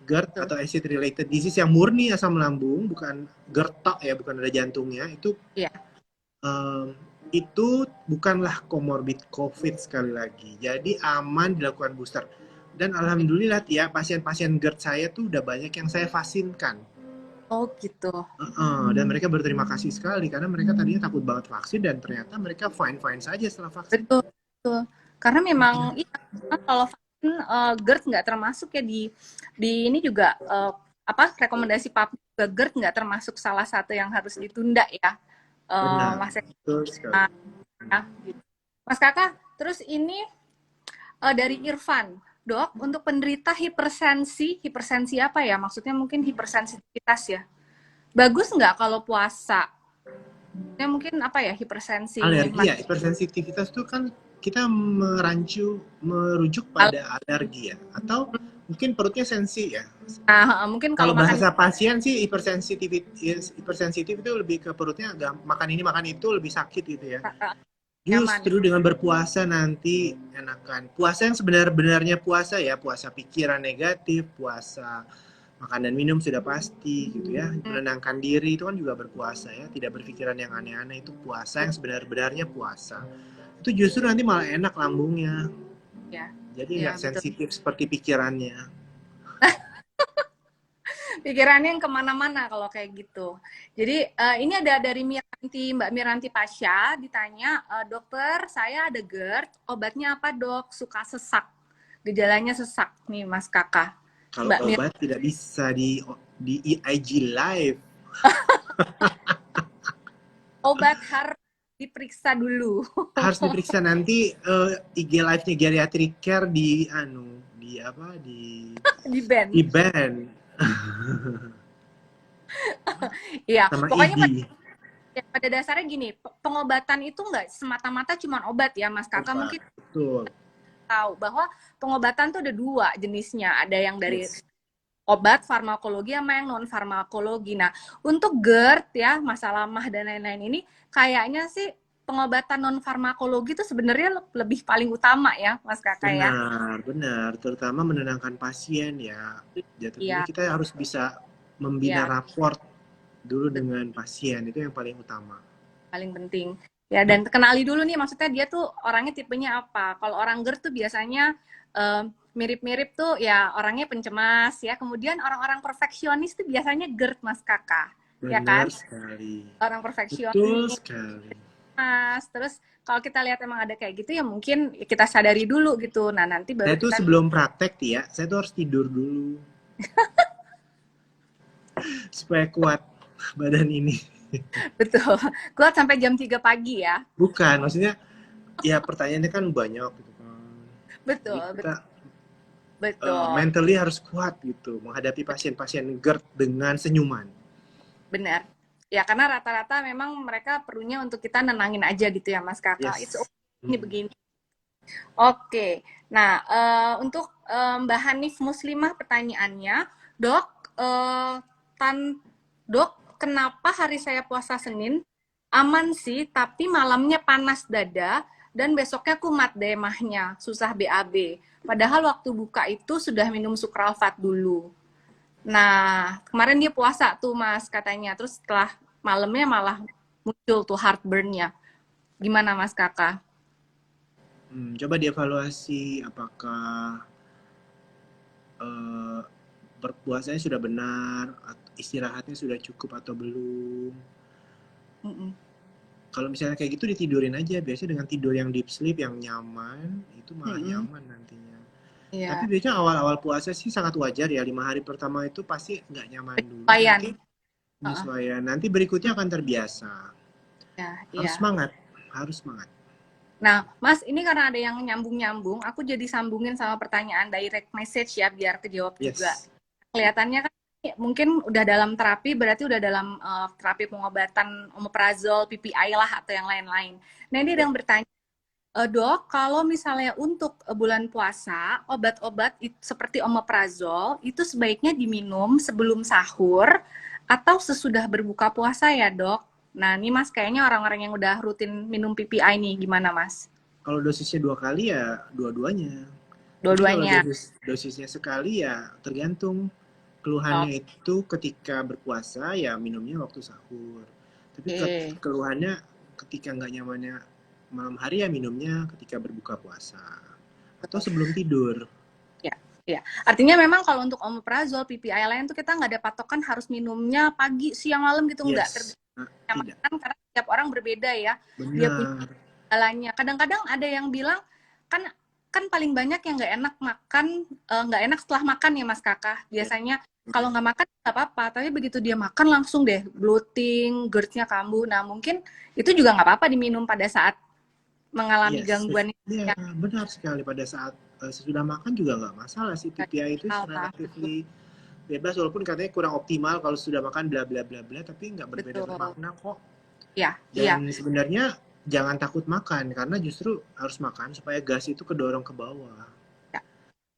GERD atau acid related disease yang murni asam lambung, bukan GERD tok ya, bukan ada jantungnya, itu itu bukanlah komorbid COVID sekali lagi. Jadi aman dilakukan booster. Dan alhamdulillah ya, pasien-pasien GERD saya tuh udah banyak yang saya vaksinkan. Oh gitu. Dan mereka berterima kasih sekali karena mereka tadinya takut banget vaksin dan ternyata mereka fine-fine saja setelah vaksin. Betul, betul. Karena memang kalau vaksin GERD nggak termasuk ya di ini juga rekomendasi PAP ke GERD nggak termasuk salah satu yang harus ditunda ya. Benar, betul sekali. Mas Kakak, terus ini dari Irfan, Dok, untuk penderita hipersensi apa ya? Maksudnya mungkin hipersensitivitas ya. Bagus nggak kalau puasa? Ya mungkin apa ya, hipersensi. Alergi ya, hipersensitivitas itu kan kita merujuk pada alergi ya. Atau mungkin perutnya sensi ya. Nah, mungkin kalau bahasa pasien sih hipersensitif itu lebih ke perutnya agak makan ini makan itu lebih sakit gitu ya. Justru dengan berpuasa nanti enakan. Puasa yang sebenarnya puasa ya, puasa pikiran negatif, puasa makan dan minum sudah pasti gitu ya. Menenangkan diri itu kan juga berpuasa ya, tidak berpikiran yang aneh-aneh, itu puasa yang sebenarnya puasa. Itu justru nanti malah enak lambungnya. Ya. Jadi nggak sensitif seperti pikirannya. Pikirannya yang kemana-mana kalau kayak gitu. Jadi ini ada dari Mbak Miranti Pasha ditanya, dokter saya ada GERD, obatnya apa dok? Suka sesak, gejalanya sesak nih Mas Kakak. Kalau obat tidak bisa di IG live. Obat harus diperiksa dulu. Harus diperiksa nanti IG live-nya Geriatric Care di ban. Iya, pokoknya pada dasarnya gini, pengobatan itu nggak semata-mata cuma obat ya, Mas Kakak. Mungkin tahu bahwa pengobatan tuh ada dua jenisnya, ada yang dari obat farmakologi sama yang non farmakologi. Nah, untuk GERD ya, masalah mah dan lain-lain ini, kayaknya sih pengobatan non farmakologi itu sebenarnya lebih paling utama ya, Mas Kakak ya. Benar, terutama menenangkan pasien ya. Jatuhnya kita harus bisa membina raport dulu dengan pasien, itu yang paling utama. Paling penting. Ya, dan kenali dulu nih, maksudnya dia tuh orangnya tipenya apa. Kalau orang GERD tuh biasanya mirip-mirip tuh ya orangnya pencemas ya. Kemudian orang-orang perfeksionis tuh biasanya GERD, Mas Kakak. Benar ya kan? Sekali. Orang perfeksionis. Betul sekali. Mas, terus kalau kita lihat emang ada kayak gitu ya mungkin kita sadari dulu gitu. Nah, nanti baru saya tuh sebelum praktek ya, saya tuh harus tidur dulu. Supaya kuat badan ini. Betul. Kuat sampai jam 3 pagi ya. Bukan, maksudnya ya pertanyaannya kan banyak gitu kan. Betul, betul. Mentally harus kuat gitu menghadapi pasien-pasien GERD dengan senyuman. Benar. Ya karena rata-rata memang mereka perlunya untuk kita nenangin aja gitu ya Mas Kakak. Yes. Ini begini. Oke. Nah, untuk Mbak Hanif Muslimah pertanyaannya, Dok, Dok, kenapa hari saya puasa Senin aman sih, tapi malamnya panas dada dan besoknya kumat deh mahnya, susah BAB. Padahal waktu buka itu sudah minum sukralfat dulu. Nah, kemarin dia puasa tuh Mas katanya, terus setelah malamnya malah muncul tuh heartburn-nya. Gimana Mas Kakak? Coba dievaluasi apakah berpuasanya sudah benar, istirahatnya sudah cukup atau belum. Kalau misalnya kayak gitu ditidurin aja, biasanya dengan tidur yang deep sleep yang nyaman, itu malah nyaman nantinya. Yeah. Tapi biasanya awal-awal puasa sih sangat wajar ya, 5 hari pertama itu pasti nggak nyaman dulu. Penyesuaian. Nanti berikutnya akan terbiasa. Harus semangat, harus semangat. Nah, Mas, ini karena ada yang nyambung-nyambung, aku jadi sambungin sama pertanyaan direct message ya, biar kejawab juga. Kelihatannya kan mungkin udah dalam terapi, berarti udah dalam terapi pengobatan omeprazol, PPI lah atau yang lain-lain. Nah ini ada yang bertanya, Dok, kalau misalnya untuk bulan puasa, obat-obat seperti omeprazol itu sebaiknya diminum sebelum sahur atau sesudah berbuka puasa ya, Dok? Nah, ini Mas kayaknya orang-orang yang udah rutin minum PPI nih, gimana Mas? Kalau dosisnya 2 kali ya dua-duanya. Tapi kalau Dua-duanya. dosisnya sekali ya tergantung Oke. keluhannya itu ketika berpuasa ya minumnya waktu sahur. Tapi keluhannya ketika nggak nyamannya malam hari ya minumnya ketika berbuka puasa atau sebelum tidur. Ya, ya. Artinya memang kalau untuk omeprazol, PPI lain tuh kita nggak ada patokan harus minumnya pagi, siang, malam gitu nggak. Yes. Nah, tidak. Tergantung karena setiap orang berbeda ya. Dia punya Benar. jalannya. Kadang-kadang ada yang bilang kan kan paling banyak yang nggak enak makan, nggak enak setelah makan ya Mas Kakak. Ya. Biasanya kalau nggak makan nggak apa-apa, tapi begitu dia makan langsung deh bloating, GERD-nya kambuh. Nah mungkin itu juga nggak apa-apa diminum pada saat mengalami Yes. gangguan Ya, yang benar sekali pada saat sesudah makan juga nggak masalah sih. PPI itu salah. relatively bebas walaupun katanya kurang optimal kalau sudah makan bla bla bla bla tapi nggak berbeda Betul. bermakna kok. Ya, iya. Dan sebenarnya jangan takut makan karena justru harus makan supaya gas itu kedorong ke bawah. Ya.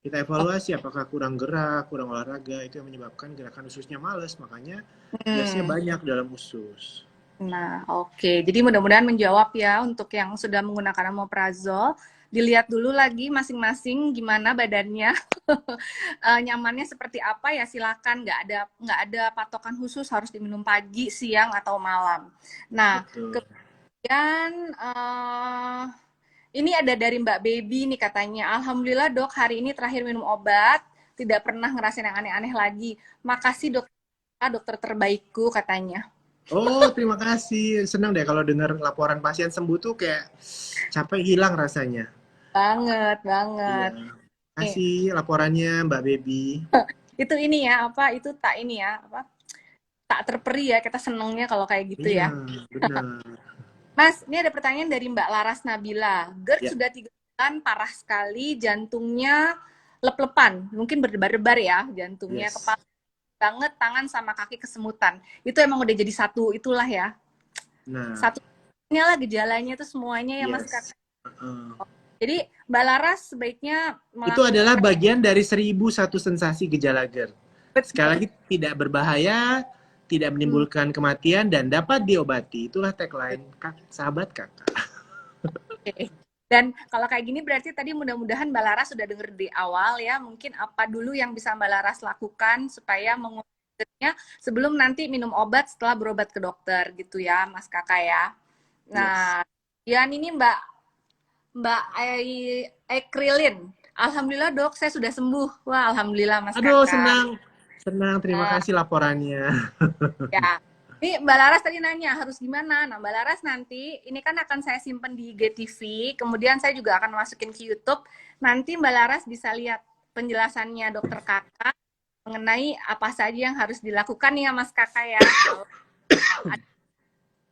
Kita evaluasi apakah kurang gerak, kurang olahraga itu yang menyebabkan gerakan ususnya males, makanya gasnya Hmm. banyak dalam usus. Nah, oke. Jadi mudah-mudahan menjawab ya untuk yang sudah menggunakan omeprazol. Dilihat dulu lagi masing-masing gimana badannya, nyamannya seperti apa ya silakan. Nggak ada patokan khusus harus diminum pagi, siang atau malam. Nah, Betul. kemudian ini ada dari Mbak Baby nih katanya, Alhamdulillah dok hari ini terakhir minum obat, tidak pernah ngerasain yang aneh-aneh lagi. Makasih dok, dokter terbaikku katanya. Oh, terima kasih. Senang deh kalau dengar laporan pasien sembuh tuh kayak capek hilang rasanya. Banget, Iya. banget. Nih, Kasih laporannya Mbak Baby. itu ini ya, apa, itu tak ini ya, apa, tak terperi ya, kita senengnya kalau kayak gitu Iya, ya. benar. Mas, ini ada pertanyaan dari Mbak Laras Nabila. GERD Ya. sudah 3 bulan, parah sekali, jantungnya lep-lepan, mungkin berdebar-debar ya, jantungnya, Yes. kepala banget, tangan sama kaki kesemutan. Itu emang udah jadi satu, itulah ya. Nah, Satunya lah gejalanya itu semuanya ya Mas yes. Kakak. Uh-uh. Jadi Mbak Laras sebaiknya Itu adalah melakukan bagian dari 1001 sensasi gejala GERD. Sekali betul. lagi, tidak berbahaya, tidak menimbulkan kematian, dan dapat diobati. Itulah tagline sahabat kakak. Oke. Dan kalau kayak gini berarti tadi mudah-mudahan Mbak Laras sudah dengar di awal ya, mungkin apa dulu yang bisa Mbak Laras lakukan supaya mengurusnya sebelum nanti minum obat setelah berobat ke dokter gitu ya, Mas Kakak ya. Yes. Nah, ya ini Mbak Mbak Ekrilin. Alhamdulillah dok, saya sudah sembuh. Wah, alhamdulillah Mas Aduh, Kakak. senang. Senang, terima Nah, kasih laporannya. ya. Ini Mbak Laras tadi nanya harus gimana. Nah, Mbak Laras nanti ini kan akan saya simpen di IGTV, kemudian saya juga akan masukin ke YouTube. Nanti Mbak Laras bisa lihat penjelasannya dokter kakak mengenai apa saja yang harus dilakukan ya Mas Kakak ya.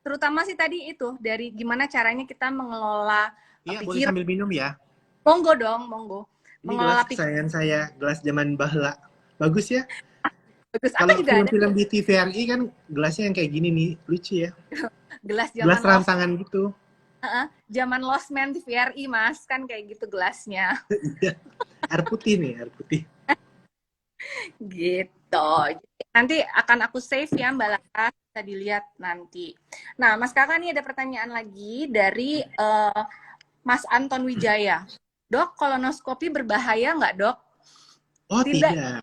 Terutama sih tadi itu dari gimana caranya kita mengelola Iya, boleh pikiran. sambil minum ya. Monggo dong, monggo. Ini gelas Mengelola pikiran kesayangan saya, gelas zaman bahla. Bagus ya? bagus. Aku Kalau juga ada film-film tuh di TVRI kan gelasnya yang kayak gini nih, lucu ya. gelas Gelas zaman Lost, rantangan gitu. zaman Lost Man TVRI Mas, kan kayak gitu gelasnya. Iya. Air putih nih, air putih. Gitu. Jadi, nanti akan aku save ya Mbak Lara, bisa dilihat nanti. Nah, Mas Kakak nih ada pertanyaan lagi dari Mas Anton Wijaya. Dok, kolonoskopi berbahaya nggak dok? Oh, Tidak. tidak.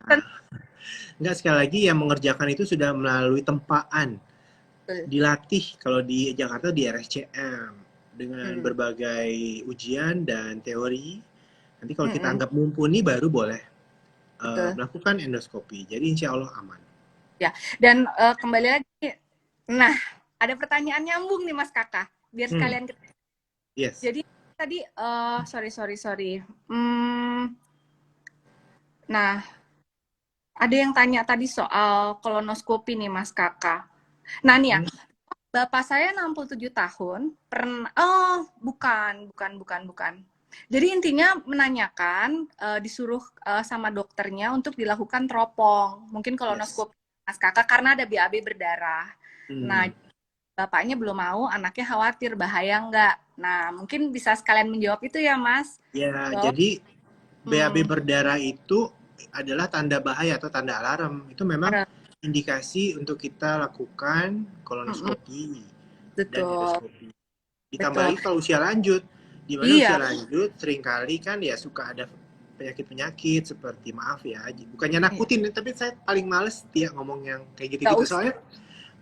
Enggak, sekali lagi yang mengerjakan itu sudah melalui tempaan. Betul. Dilatih kalau di Jakarta di RSCM dengan Hmm. berbagai ujian dan teori. Nanti kalau kita Hmm. anggap mumpuni baru boleh Betul. melakukan endoskopi. Jadi insya Allah aman. Ya. Dan kembali lagi, nah ada pertanyaan nyambung nih Mas Kakak, biar sekalian. Yes. Jadi tadi, sorry. Nah, ada yang tanya tadi soal kolonoskopi nih Mas Kakak. Nah nih ya, bapak saya 67 tahun, bukan. Jadi intinya menanyakan, disuruh sama dokternya untuk dilakukan teropong. Mungkin Yes. kolonoskopi Mas Kakak karena ada BAB berdarah. Nah, Hmm. bapaknya belum mau, anaknya khawatir bahaya nggak. Nah, mungkin bisa sekalian menjawab itu ya, Mas. Ya, Dok. jadi BAB Hmm, berdarah itu adalah tanda bahaya atau tanda alarm. Itu memang ada. indikasi untuk kita lakukan Mm-mm, kolonoskopi dan betul, endoskopi. Ditambah betul. lagi kalau usia lanjut, di mana usia Iya. lanjut seringkali kan ya suka ada penyakit-penyakit seperti, maaf ya, bukannya Iya. nakutin, tapi saya paling males dia ngomong yang kayak Nggak gitu-gitu. usah. Soalnya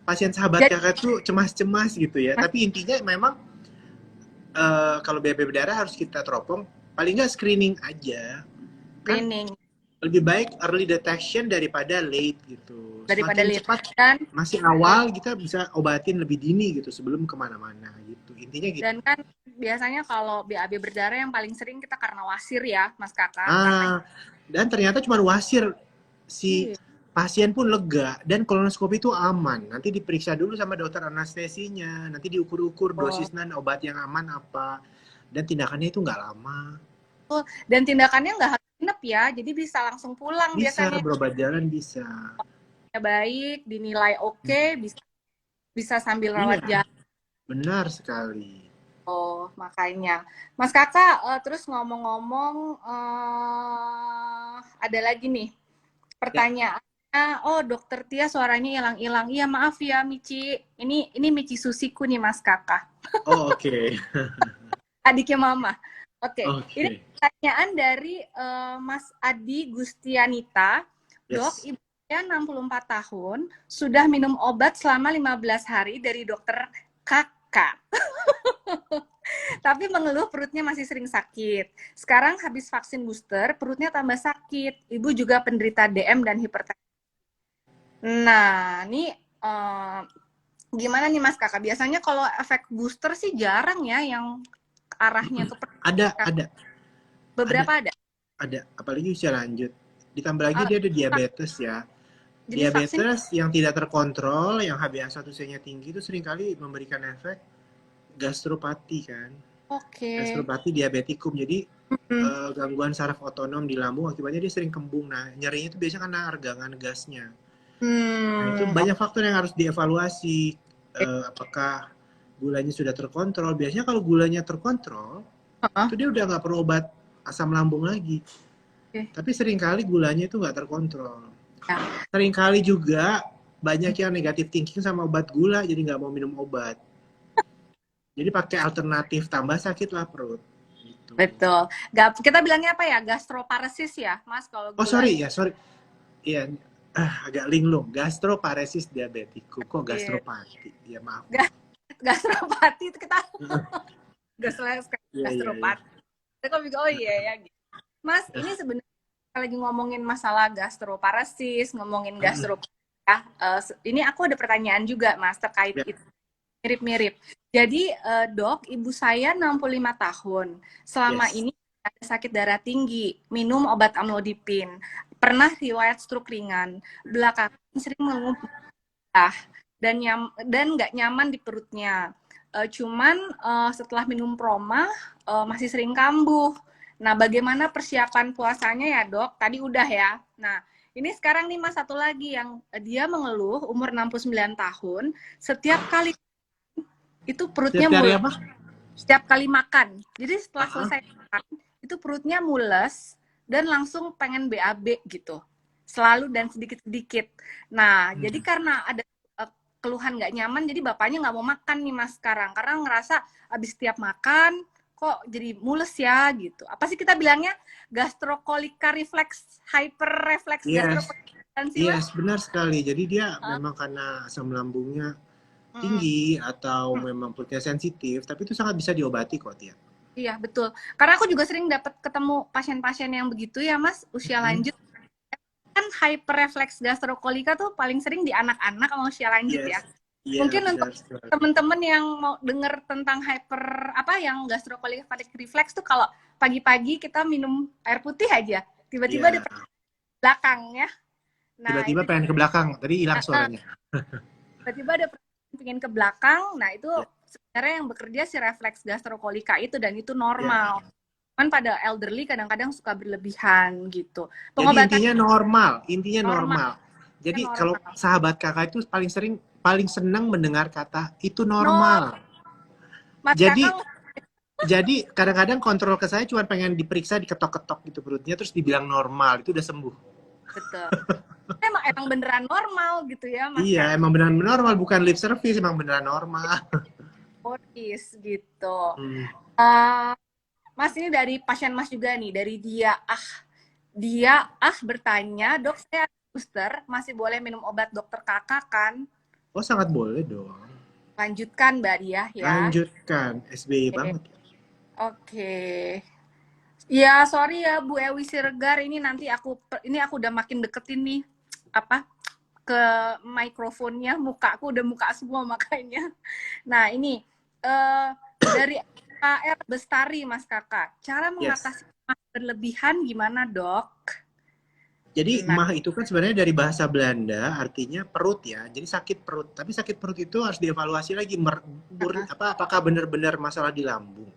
pasien sahabat Jadi, kakak tuh cemas-cemas gitu ya. Mas, Tapi intinya memang kalau BAB berdarah harus kita teropong, paling nggak screening aja. Kan screening lebih baik early detection daripada late gitu. daripada Semakin lihat. cepat, Dan masih awal, kita bisa obatin lebih dini gitu sebelum kemana-mana gitu. Intinya gitu. dan kan biasanya kalau BAB berdarah yang paling sering kita karena wasir ya, Mas Kakak. Karena Ah, dan ternyata cuma wasir, si iya. pasien pun lega dan kolonoskopi itu aman. Nanti diperiksa dulu sama dokter anestesinya, nanti diukur-ukur Oh. dosis dan obat yang aman apa. Dan tindakannya itu nggak lama. Dan tindakannya nggak harus nginep ya, jadi bisa langsung pulang Bisa biasanya. berobat jalan bisa. Baik, dinilai oke, bisa bisa sambil rawat Iya, jalan. benar sekali. Oh, makanya. Mas Kakak, terus ngomong-ngomong, ada lagi nih Ya, pertanyaannya. Oh, Dokter Tia suaranya hilang-hilang. Iya, maaf ya, Mici. Ini Mici Susiku nih, Mas Kakak. oh oke. Adiknya Mama. Oke, ini Oke. pertanyaan dari Mas Adi Gustianita. Dok, Yes. ibu saya 64 tahun, sudah minum obat selama 15 hari dari dokter kakak. Tapi mengeluh perutnya masih sering sakit. Sekarang habis vaksin booster, perutnya tambah sakit. Ibu juga penderita DM dan hipertensi. Nah, ini gimana nih Mas Kakak? Biasanya kalau efek booster sih jarang ya yang arahnya ke perut. Ada, ada, Beberapa ada. ada. Apalagi usia lanjut. Ditambah lagi Uh, dia ada diabetes ya. jenis vaksin? Diabetes yang tidak terkontrol, yang HbA1c-nya tinggi itu seringkali memberikan efek gastropati kan. Oke. Gastropati diabetikum. Jadi Hmm. gangguan saraf otonom di lambung akibatnya dia sering kembung. Nah, nyerinya itu biasanya karena regangan gasnya. Nah, itu Hmm. banyak faktor yang harus dievaluasi. Apakah gulanya sudah terkontrol? Biasanya kalau gulanya terkontrol, Uh-uh. itu dia udah nggak perlu obat asam lambung lagi. Oke. Tapi seringkali gulanya itu nggak terkontrol. Ya. Seringkali juga banyak yang negatif thinking sama obat gula, jadi nggak mau minum obat. Jadi pakai alternatif, tambah sakit lah perut. Gitu. Betul. Kita bilangnya apa ya? Gastroparesis ya, Mas, kalau Oh gula. sorry ya, sorry. Iya, agak linglung. Gastroparesis diabetiku. Kok Iya. gastropati? Ya maaf. Gastropati itu kita Iya, iya, iya. gastropati. Kita kok juga oh iya ya gitu. Mas, ini sebenarnya kita lagi ngomongin masalah gastroparesis, ngomongin gastro ya. Ini aku ada pertanyaan juga, Mas, terkait Ya, itu. Mirip-mirip. Jadi, Dok, ibu saya 65 tahun. Selama yes. ini ada sakit darah tinggi, minum obat amlodipin. Pernah riwayat stroke ringan. Belakangan sering mengeluh dan nggak nyaman di perutnya. Cuman setelah minum Proma masih sering kambuh. Nah, bagaimana persiapan puasanya ya, Dok? Tadi udah ya. Nah, ini sekarang nih Mas satu lagi yang dia mengeluh umur 69 tahun, setiap kali itu perutnya Setiap hari mules. apa? Setiap kali makan. Jadi setelah Uh-uh. selesai makan, itu perutnya mules dan langsung pengen BAB gitu. Selalu dan sedikit-sedikit. Nah, jadi Hmm. karena ada keluhan nggak nyaman, jadi bapaknya nggak mau makan nih Mas sekarang. Karena ngerasa abis setiap makan, kok jadi mules ya gitu. Apa sih kita bilangnya? Gastrokolika refleks, hyperrefleks Yes, gastrokolika sih Mas? yes, benar sekali. Jadi dia memang karena asam lambungnya Mm-mm. tinggi atau memang perutnya sensitif, tapi itu sangat bisa diobati kok, Tia. Iya, betul. Karena aku juga sering dapat ketemu pasien-pasien yang begitu ya, Mas, usia Hmm. lanjut. Kan hyperrefleks gastrokolika tuh paling sering di anak-anak sama usia lanjut Yes, ya. iya Mungkin untuk benar sekali. teman-teman yang mau dengar tentang yang gastrokolika refleks tuh kalau pagi-pagi kita minum air putih aja, tiba-tiba ada Iya, belakang ya. Nah, tiba-tiba itu pengen ke belakang, tadi hilang suaranya. tiba-tiba ada pengen ke belakang. Nah, itu Ya, sebenarnya yang bekerja si refleks gastrokolika itu dan itu ya. normal. Kan pada elderly kadang-kadang suka berlebihan gitu. Jadi Pengobatan intinya normal, intinya normal. normal. kan Jadi orang kalau sahabat kakak itu paling senang mendengar kata itu no, normal. Mas Jadi Kakak jadi kadang-kadang kontrol ke saya cuma pengen diperiksa, diketok-ketok gitu perutnya, terus dibilang normal, itu udah sembuh. betul. Emang beneran normal gitu ya Mas Iya, Kakak emang beneran normal, bukan lip service, emang beneran normal. Otis gitu. Hmm. Eh, Mas ini dari pasien Mas juga nih, dari dia bertanya, dok saya booster masih boleh minum obat dokter kakak kan? Oh, sangat boleh dong. Lanjutkan Mbak Diah ya. Lanjutkan, SBY Oke. banget. Oke. Ya, sorry ya Bu Ewi Siregar, ini aku udah makin deketin nih apa ke mikrofonnya, mukaku udah muka semua makanya. Nah, ini dari KR Bestari Mas Kakak. Cara Yes. mengatasi mah berlebihan gimana, Dok? Jadi Nah, mah itu kan sebenarnya dari bahasa Belanda, artinya perut ya. Jadi sakit perut. Tapi sakit perut itu harus dievaluasi lagi apakah benar-benar masalah di lambung.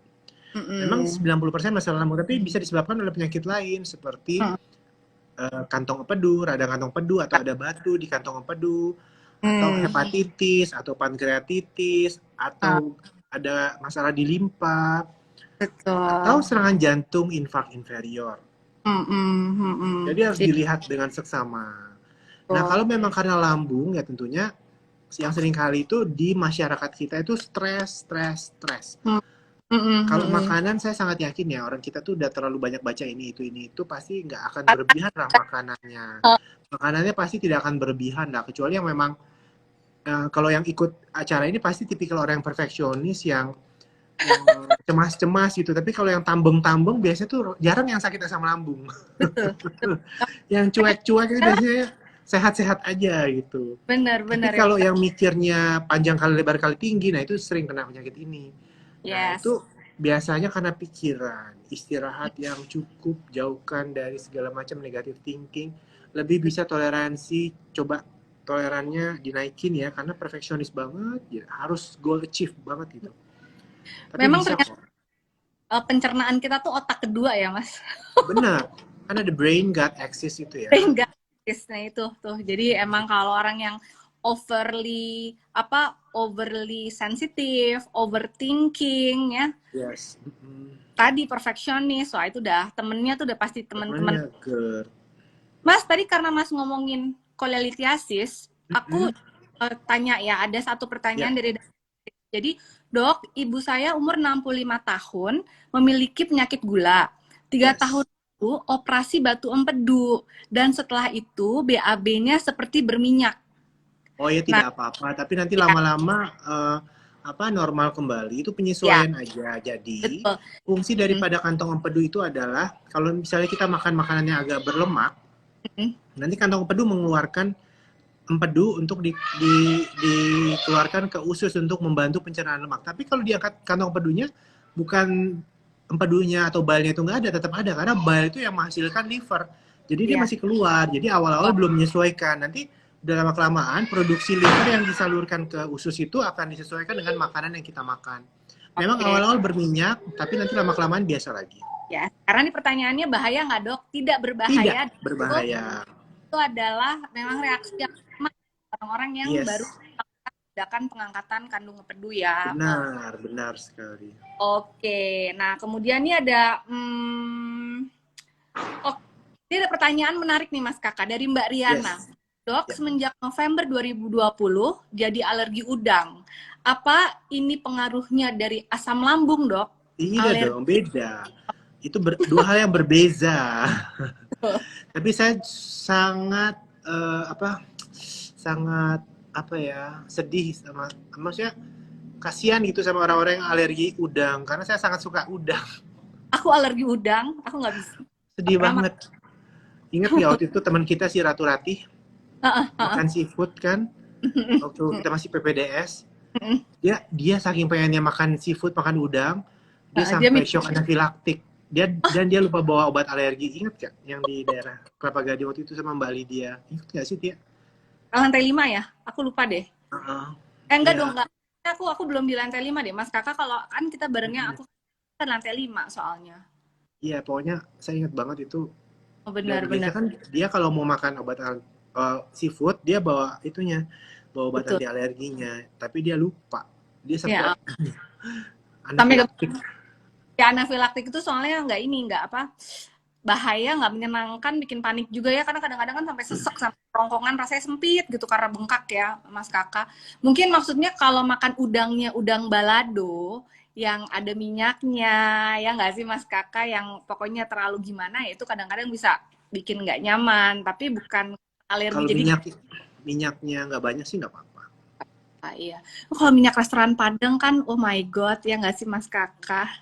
Memang mm-mm. 90% masalah lambung, tapi bisa disebabkan oleh penyakit lain seperti kantong empedu, radang kantong empedu, atau ada batu di kantong empedu, atau Hmm. hepatitis, atau pankreatitis, Ah, atau ada masalah di limpa, atau betul. serangan jantung infak inferior. Mm-mm, Jadi mm-mm. harus dilihat dengan seksama. Nah, Betul. kalau memang karena lambung ya tentunya yang sering kali itu di masyarakat kita itu stres, stres, stres. Mm, mm-mm, Kalau mm-mm. makanan saya sangat yakin ya orang kita tuh udah terlalu banyak baca ini itu pasti nggak akan berlebihan lah makanannya. Makanannya pasti tidak akan berlebihan lah kecuali yang memang kalau yang ikut acara ini pasti tipikal orang yang perfeksionis yang cemas-cemas gitu. Tapi kalau yang tambeng-tambeng biasanya tuh jarang yang sakit asam lambung. Betul. Yang cuek-cuek itu biasanya sehat-sehat aja gitu. Tapi Benar-benar ya. kalau yang mikirnya panjang kali lebar kali tinggi, nah itu sering kena penyakit ini. Nah Yes. itu biasanya karena pikiran, istirahat yang cukup, jauhkan dari segala macam negative thinking, lebih bisa toleransi, coba tolerannya dinaikin ya, karena perfeksionis banget, ya, harus goal achieve banget gitu. Tapi Memang bisa ternyata kok, pencernaan kita tuh otak kedua ya, Mas. benar. Karena the brain God axis itu ya. Enggak. Nah itu tuh. Jadi emang kalau orang yang overly sensitif, overthinking ya, Yes. Mm-mm. tadi perfeksionis, wah itu udah temennya tuh udah pasti temen-temen. Temennya GERD. Mas tadi karena Mas ngomongin kolelitiasis, aku Mm-mm. tanya ya, ada satu Ya, pertanyaan dari. Jadi, dok, ibu saya umur 65 tahun, memiliki penyakit gula. 3 tahun yes. itu operasi batu empedu, dan setelah itu BAB-nya seperti berminyak. Oh ya Nah, tidak apa-apa, tapi nanti ya, lama-lama normal kembali itu ya penyesuaian aja. Jadi betul. fungsi Hmm, daripada kantong empedu itu adalah kalau misalnya kita makan makanan yang agak berlemak, hmm, nanti kantong empedu mengeluarkan empedu untuk dikeluarkan ke usus untuk membantu pencernaan lemak. Tapi kalau diangkat kantong empedunya bukan empedunya atau balnya itu nggak ada, tetap ada karena bal itu yang menghasilkan liver. Jadi dia ya, masih keluar. Jadi awal-awal oh, belum menyesuaikan. Nanti udah lama kelamaan produksi liver yang disalurkan ke usus itu akan disesuaikan dengan makanan yang kita makan. Memang oke. awal-awal berminyak, tapi nanti lama kelamaan biasa lagi. Ya, sekarang ini pertanyaannya bahaya nggak dok? Tidak Tidak berbahaya. berbahaya. Itu adalah memang reaksi yang sama orang-orang yang baru Yes, melakukan pengangkatan kandung empedu ya. benar, benar sekali. Oke, nah kemudian ini ada, ini ada pertanyaan menarik nih Mas Kakak dari Mbak Riana. Yes. Dok, Ya. semenjak November 2020 jadi alergi udang. Apa ini pengaruhnya dari asam lambung, Dok? Tidak Alergi. dong, beda. Itu dua hal yang berbeda. Tapi saya sangat sangat sedih sama maksudnya kasihan gitu sama orang-orang yang alergi udang karena saya sangat suka udang. Aku alergi udang, aku nggak bisa. Nggak Sedih pernah makan. banget. Ingat nggak waktu itu teman kita si Ratu Ratih makan seafood kan waktu kita masih PPDS. Dia saking pengennya makan seafood, makan udang, dia Dia sampai minum shock anafilaktik. Dan dia lupa bawa obat alergi. Ingat gak yang di daerah Kelapa Gading waktu itu sama Mbak Lydia? Ingat gak sih dia? lantai 5 ya? Aku lupa deh. Enggak dong, Iya, enggak. Aku belum di lantai 5 deh. Mas Kakak kalau kan kita barengnya aku kan lantai 5 soalnya. iya pokoknya saya ingat banget itu. Oh, Dan biasa benar-benar. kan dia kalau mau makan obat seafood, dia bawa itunya, bawa obat Betul. anti alerginya, tapi dia lupa. Dia satu Ya, sampai ke anafilaktik. ya, anafilaktik itu soalnya nggak apa, bahaya, nggak menyenangkan, bikin panik juga ya, karena kadang-kadang kan sampai sesek, sampai kerongkongan rasanya sempit gitu karena bengkak ya, Mas Kakak. Mungkin maksudnya kalau makan udangnya udang balado yang ada minyaknya, ya nggak sih Mas Kakak, yang pokoknya terlalu gimana ya itu kadang-kadang bisa bikin nggak nyaman, tapi bukan alergi. Kalau Jadi minyaknya nggak banyak sih nggak apa-apa. iya. Kalau minyak restoran Padang kan, oh my god, ya nggak sih Mas Kakak?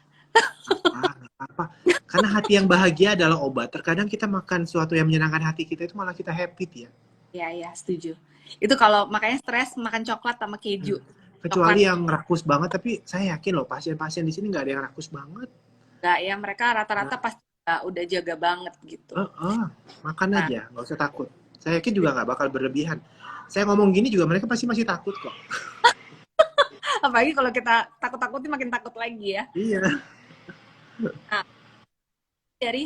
Nggak apa-apa. Karena hati yang bahagia adalah obat. Terkadang kita makan sesuatu yang menyenangkan hati kita itu malah kita happy ya. Iya, iya, setuju. Itu kalau makanya stres makan coklat sama keju. Coklat Kecuali yang rakus banget, tapi saya yakin loh pasien-pasien di sini nggak ada yang rakus banget. enggak ya, mereka rata-rata Nah, pasti udah jaga banget gitu. makan Nah, aja, nggak usah takut. Saya yakin juga nggak bakal berlebihan. Saya ngomong gini juga mereka pasti masih takut kok. apalagi kalau kita takut-takutin makin takut lagi ya. Iya. Nah, dari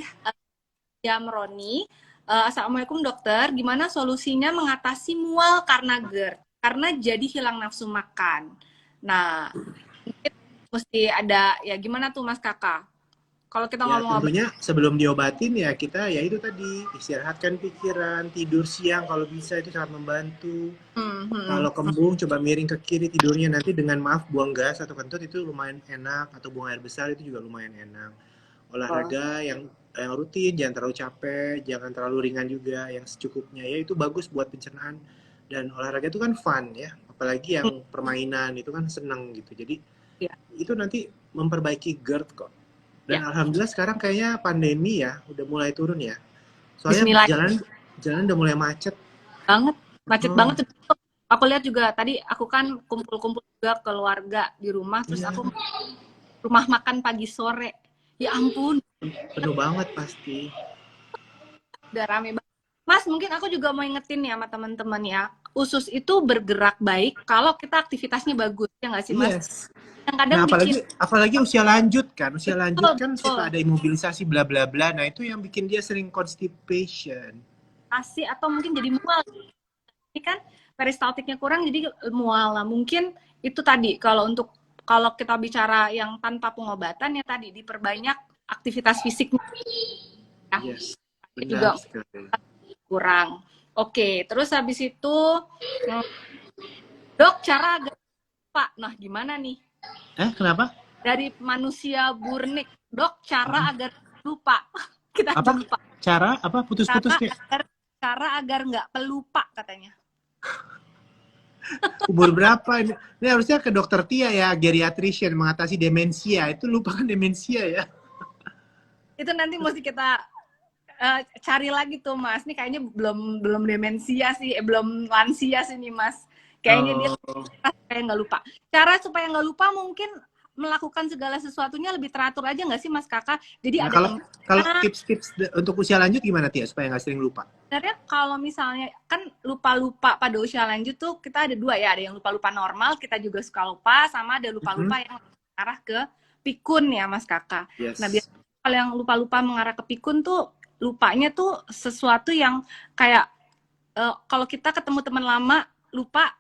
Roni, Assalamualaikum dokter, gimana solusinya mengatasi mual karena GERD? Karena jadi hilang nafsu makan. Nah, mungkin mesti ada, ya gimana tuh Mas Kakak? Kalau kita Ya ngomong obat, tentunya sebelum diobatin ya kita ya itu tadi istirahatkan pikiran, tidur siang kalau bisa itu sangat membantu. hmm, hmm, Kalau hmm. kembung coba miring ke kiri tidurnya, nanti dengan maaf buang gas atau kentut itu lumayan enak, atau buang air besar itu juga lumayan enak. Oh, Olahraga yang rutin, jangan terlalu capek, jangan terlalu ringan juga, yang secukupnya ya itu bagus buat pencernaan. Dan olahraga itu kan fun ya, apalagi hmm, yang permainan itu kan seneng gitu. Jadi ya, itu nanti memperbaiki GERD kok. Dan ya. alhamdulillah sekarang kayaknya pandemi ya udah mulai turun ya. Soalnya Bismillah jalan jalan udah mulai macet. banget, macet Oh, banget. Aku lihat juga tadi, aku kan kumpul-kumpul juga keluarga di rumah, terus iya, aku rumah makan pagi sore. Ya ampun, penuh banget pasti. udah rame banget. Mas, mungkin aku juga mau ingetin nih sama teman-teman ya. Usus itu bergerak baik kalau kita aktivitasnya bagus, ya nggak sih Mas? Yes. Yang kadang Nah, bikin apalagi usia lanjut kan. Usia lanjut betul, kan betul, suka ada imobilisasi bla bla bla. Nah, itu yang bikin dia sering constipation. ASI atau mungkin jadi mual. Ini kan peristaltiknya kurang, jadi mual. Nah, mungkin itu tadi kalau kita bicara yang tanpa pengobatan ya tadi diperbanyak aktivitas fisiknya ya. Yes, Itu benar juga sekali. kurang. Oke, terus habis itu dok cara agar lupa. Nah, gimana nih? Kenapa? Dari manusia burnik, dok cara agar lupa. Kita Apa? lupa. Cara apa? Putus-putus Cara kayak agar cara agar nggak pelupa katanya. umur berapa ini? Ini harusnya ke dokter Tia ya, geriatrician mengatasi demensia. Itu lupakan demensia ya. Itu nanti mesti kita cari lagi tuh Mas. Ini kayaknya belum belum demensia sih, belum lansia sih nih Mas. Kayaknya dia Oh. supaya nggak lupa. Cara supaya nggak lupa mungkin melakukan segala sesuatunya lebih teratur aja nggak sih Mas Kakak? Jadi Nah, ada kalau yang kalau tips-tips untuk usia lanjut gimana Tia supaya nggak sering lupa? sebenarnya kalau misalnya kan lupa-lupa pada usia lanjut tuh kita ada dua ya, ada yang lupa-lupa normal, kita juga suka lupa, sama ada lupa-lupa yang mengarah ke pikun ya Mas Kakak. Nah, Yes. biasanya kalau yang lupa-lupa mengarah ke pikun tuh lupanya tuh sesuatu yang kayak kalau kita ketemu teman lama lupa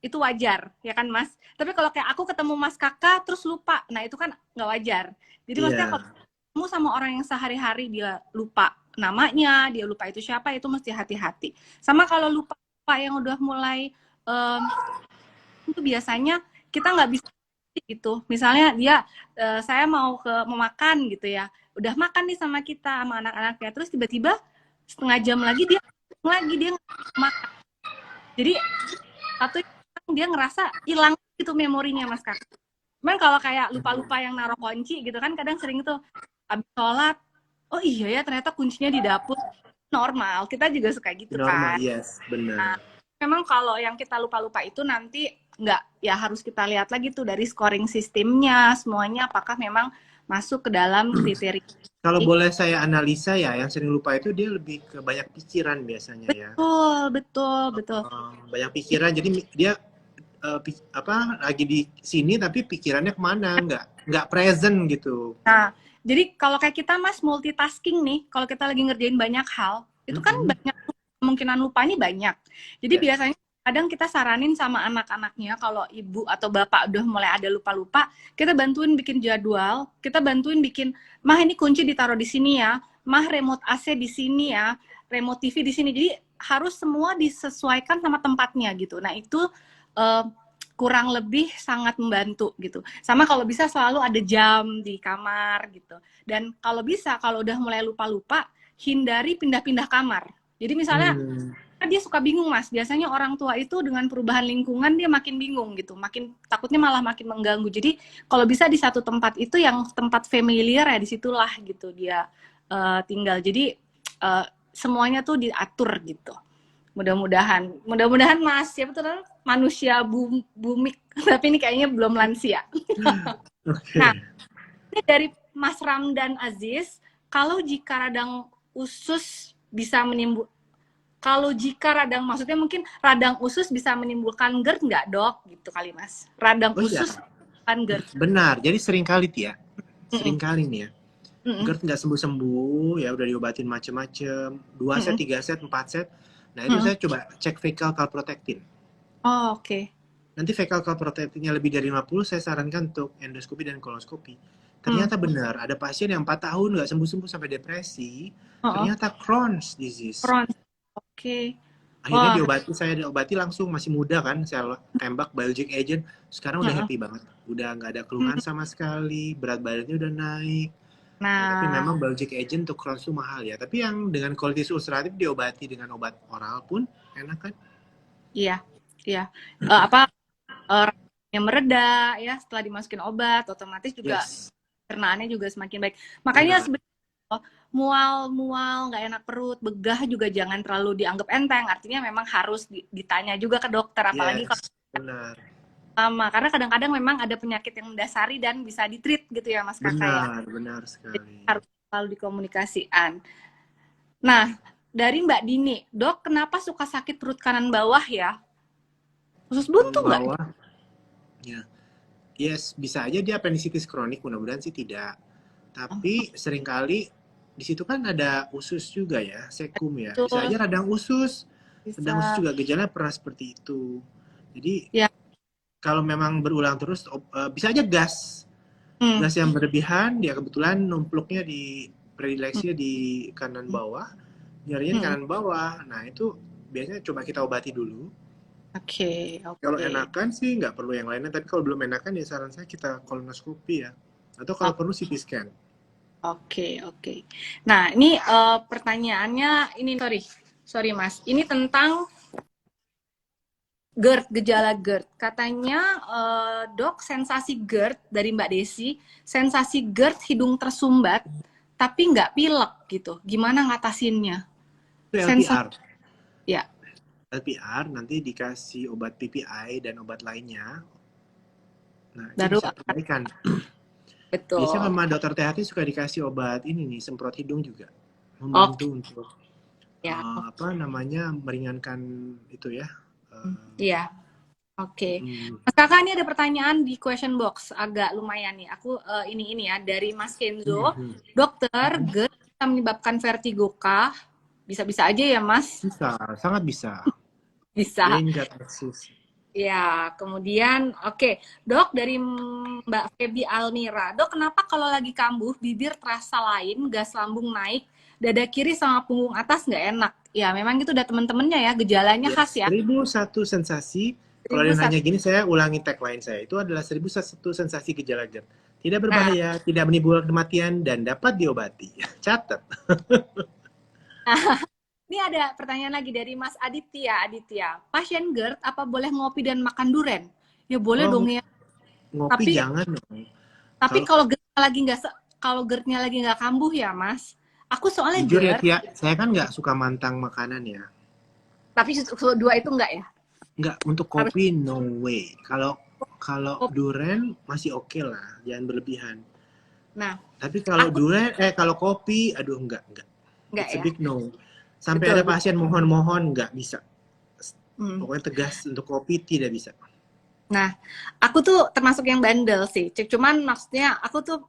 itu wajar ya kan Mas. Tapi kalau kayak aku ketemu Mas Kakak terus lupa, nah itu kan nggak wajar. Jadi maksudnya kalau Iya. ketemu sama orang yang sehari-hari dia lupa namanya, dia lupa itu siapa, itu mesti hati-hati. Sama kalau lupa yang udah mulai itu biasanya kita nggak bisa gitu. Misalnya dia saya mau makan gitu ya, udah makan nih sama kita sama anak-anaknya, terus tiba-tiba setengah jam lagi dia nggak makan. Jadi satu dia ngerasa hilang gitu memorinya Mas Kak. Cuman kalau kayak lupa-lupa yang naruh kunci gitu kan kadang sering tuh habis sholat, oh iya ya ternyata kuncinya di dapur. Normal, kita juga suka gitu Normal, kan. yes, Nah, benar. memang kalau yang kita lupa-lupa itu nanti nggak, ya harus kita lihat lagi tuh dari scoring sistemnya, semuanya apakah memang masuk ke dalam kriteria. Kalau boleh saya analisa ya, yang sering lupa itu dia lebih ke banyak pikiran biasanya ya. Betul, betul, betul. Banyak pikiran, jadi dia lagi di sini tapi pikirannya kemana? Nggak present gitu. Nah, jadi kalau kayak kita Mas multitasking nih, kalau kita lagi ngerjain banyak hal, itu kan Mm-mm. banyak kemungkinan lupa ini banyak. Jadi Yes. biasanya kadang kita saranin sama anak-anaknya kalau ibu atau bapak udah mulai ada lupa-lupa, kita bantuin bikin jadwal, kita bantuin bikin, mah ini kunci ditaruh di sini ya, mah remote AC di sini ya, remote TV di sini. Jadi harus semua disesuaikan sama tempatnya gitu. Nah itu kurang lebih sangat membantu gitu. Sama kalau bisa selalu ada jam di kamar gitu. Dan kalau bisa, kalau udah mulai lupa-lupa, hindari pindah-pindah kamar. Jadi misalnya dia suka bingung Mas, biasanya orang tua itu dengan perubahan lingkungan dia makin bingung gitu, makin takutnya malah makin mengganggu. Jadi kalau bisa di satu tempat itu yang tempat familiar ya disitulah gitu dia tinggal. Jadi semuanya tuh diatur gitu. Mudah-mudahan Mas siapa tuh manusia bumik, tapi ini kayaknya belum lansia. Nah, ini dari Mas Ramdan Aziz, kalau jika radang usus bisa maksudnya mungkin radang usus bisa menimbulkan GERD nggak dok? Gitu kali Mas. Radang usus kan GERD. Benar, jadi seringkali ya, seringkali nih ya, GERD nggak sembuh-sembuh, ya udah diobatin macem-macem, 2 set, 3 set, 4 set. Nah itu saya coba cek fecal calprotectin. Oh oke. Nanti fecal calprotectinnya lebih dari 50, saya sarankan untuk endoskopi dan koloskopi. Ternyata benar, ada pasien yang 4 tahun nggak sembuh-sembuh sampai depresi, ternyata Crohn's disease. Crohn's, oke. Akhirnya saya diobati langsung, masih muda kan, saya tembak biologic agent, sekarang udah happy banget. Udah nggak ada keluhan sama sekali, berat badannya udah naik. Nah, tapi memang biologic agent untuk Crohn's itu mahal ya. Tapi yang dengan colitis ulceratif diobati dengan obat oral pun enak kan? Iya. Yang mereda ya setelah dimasukin obat, otomatis juga pencernaannya juga semakin baik. Makanya sebenarnya mual nggak enak perut, begah juga jangan terlalu dianggap enteng. Artinya memang harus ditanya juga ke dokter, apalagi kalau sama, karena kadang-kadang memang ada penyakit yang mendasari dan bisa ditreat gitu ya Mas Kakak ya. Benar sekali. Jadi harus selalu dikomunikasikan. Nah, dari Mbak Dini, dok kenapa suka sakit perut kanan bawah ya? Usus buntu nggak? Ya, yes, bisa aja dia appendicitis kronik, mudah-mudahan sih tidak. Tapi seringkali di situ kan ada usus juga ya, sekum ya. Bisa aja radang usus. Radang usus juga gejalanya pernah seperti itu. Jadi kalau memang berulang terus, bisa aja gas. Gas yang berlebihan, dia kebetulan numpluknya di predileksinya di kanan bawah, nyarinya di kanan bawah. Nah itu biasanya coba kita obati dulu. Oke. Kalau enakan sih nggak perlu yang lainnya, tapi kalau belum enakan ya saran saya kita kolonoskopi ya. Atau kalau perlu CT scan. Oke. Nah ini pertanyaannya, ini sorry Mas, ini tentang GERD, gejala GERD. Katanya, dok, sensasi GERD dari Mbak Desi, sensasi GERD hidung tersumbat, tapi nggak pilek gitu. Gimana ngatasinnya? LPR. Ya. LPR, nanti dikasih obat PPI dan obat lainnya. Nah, itu baru bisa perbaikan. Betul. Biasanya sama dokter THT suka dikasih obat ini nih, semprot hidung juga. Membantu untuk, meringankan itu ya. Iya, oke. Mas Kakak, ini ada pertanyaan di question box, agak lumayan nih. Aku ini ya dari Mas Kenzo. Dokter, GERD bisa menyebabkan vertigo kah? Bisa-bisa aja ya, Mas? Bisa, sangat bisa. Bisa. Ya, kemudian dok, dari Mbak Feby Almira. Dok, kenapa kalau lagi kambuh bibir terasa lain, gas lambung naik, dada kiri sama punggung atas nggak enak? Ya, memang itu udah temen-temennya ya, gejalanya khas ya. 1001 sensasi. Kalau dia nanya gini, saya ulangi tagline saya. Itu adalah 1001 sensasi gejala GERD. Tidak berbahaya, tidak menimbulkan kematian, dan dapat diobati. Catat. Ini ada pertanyaan lagi dari Mas Aditya. Pasien GERD apa boleh ngopi dan makan durian? Ya boleh dong ya. Ngopi jangan dong. Tapi kalau GERD-nya lagi nggak kambuh ya Mas. Aku soalnya jujur ya Tia, saya kan nggak suka mantang makanan ya. Tapi dua itu nggak ya? Nggak, untuk kopi no way. Kalau durian masih oke lah, jangan berlebihan. Nah, tapi kalau kalau kopi, aduh enggak. It's a big no. Sampai ada pasien mohon nggak bisa. Pokoknya tegas untuk kopi tidak bisa. Nah, aku tuh termasuk yang bandel sih. Cuman maksudnya aku tuh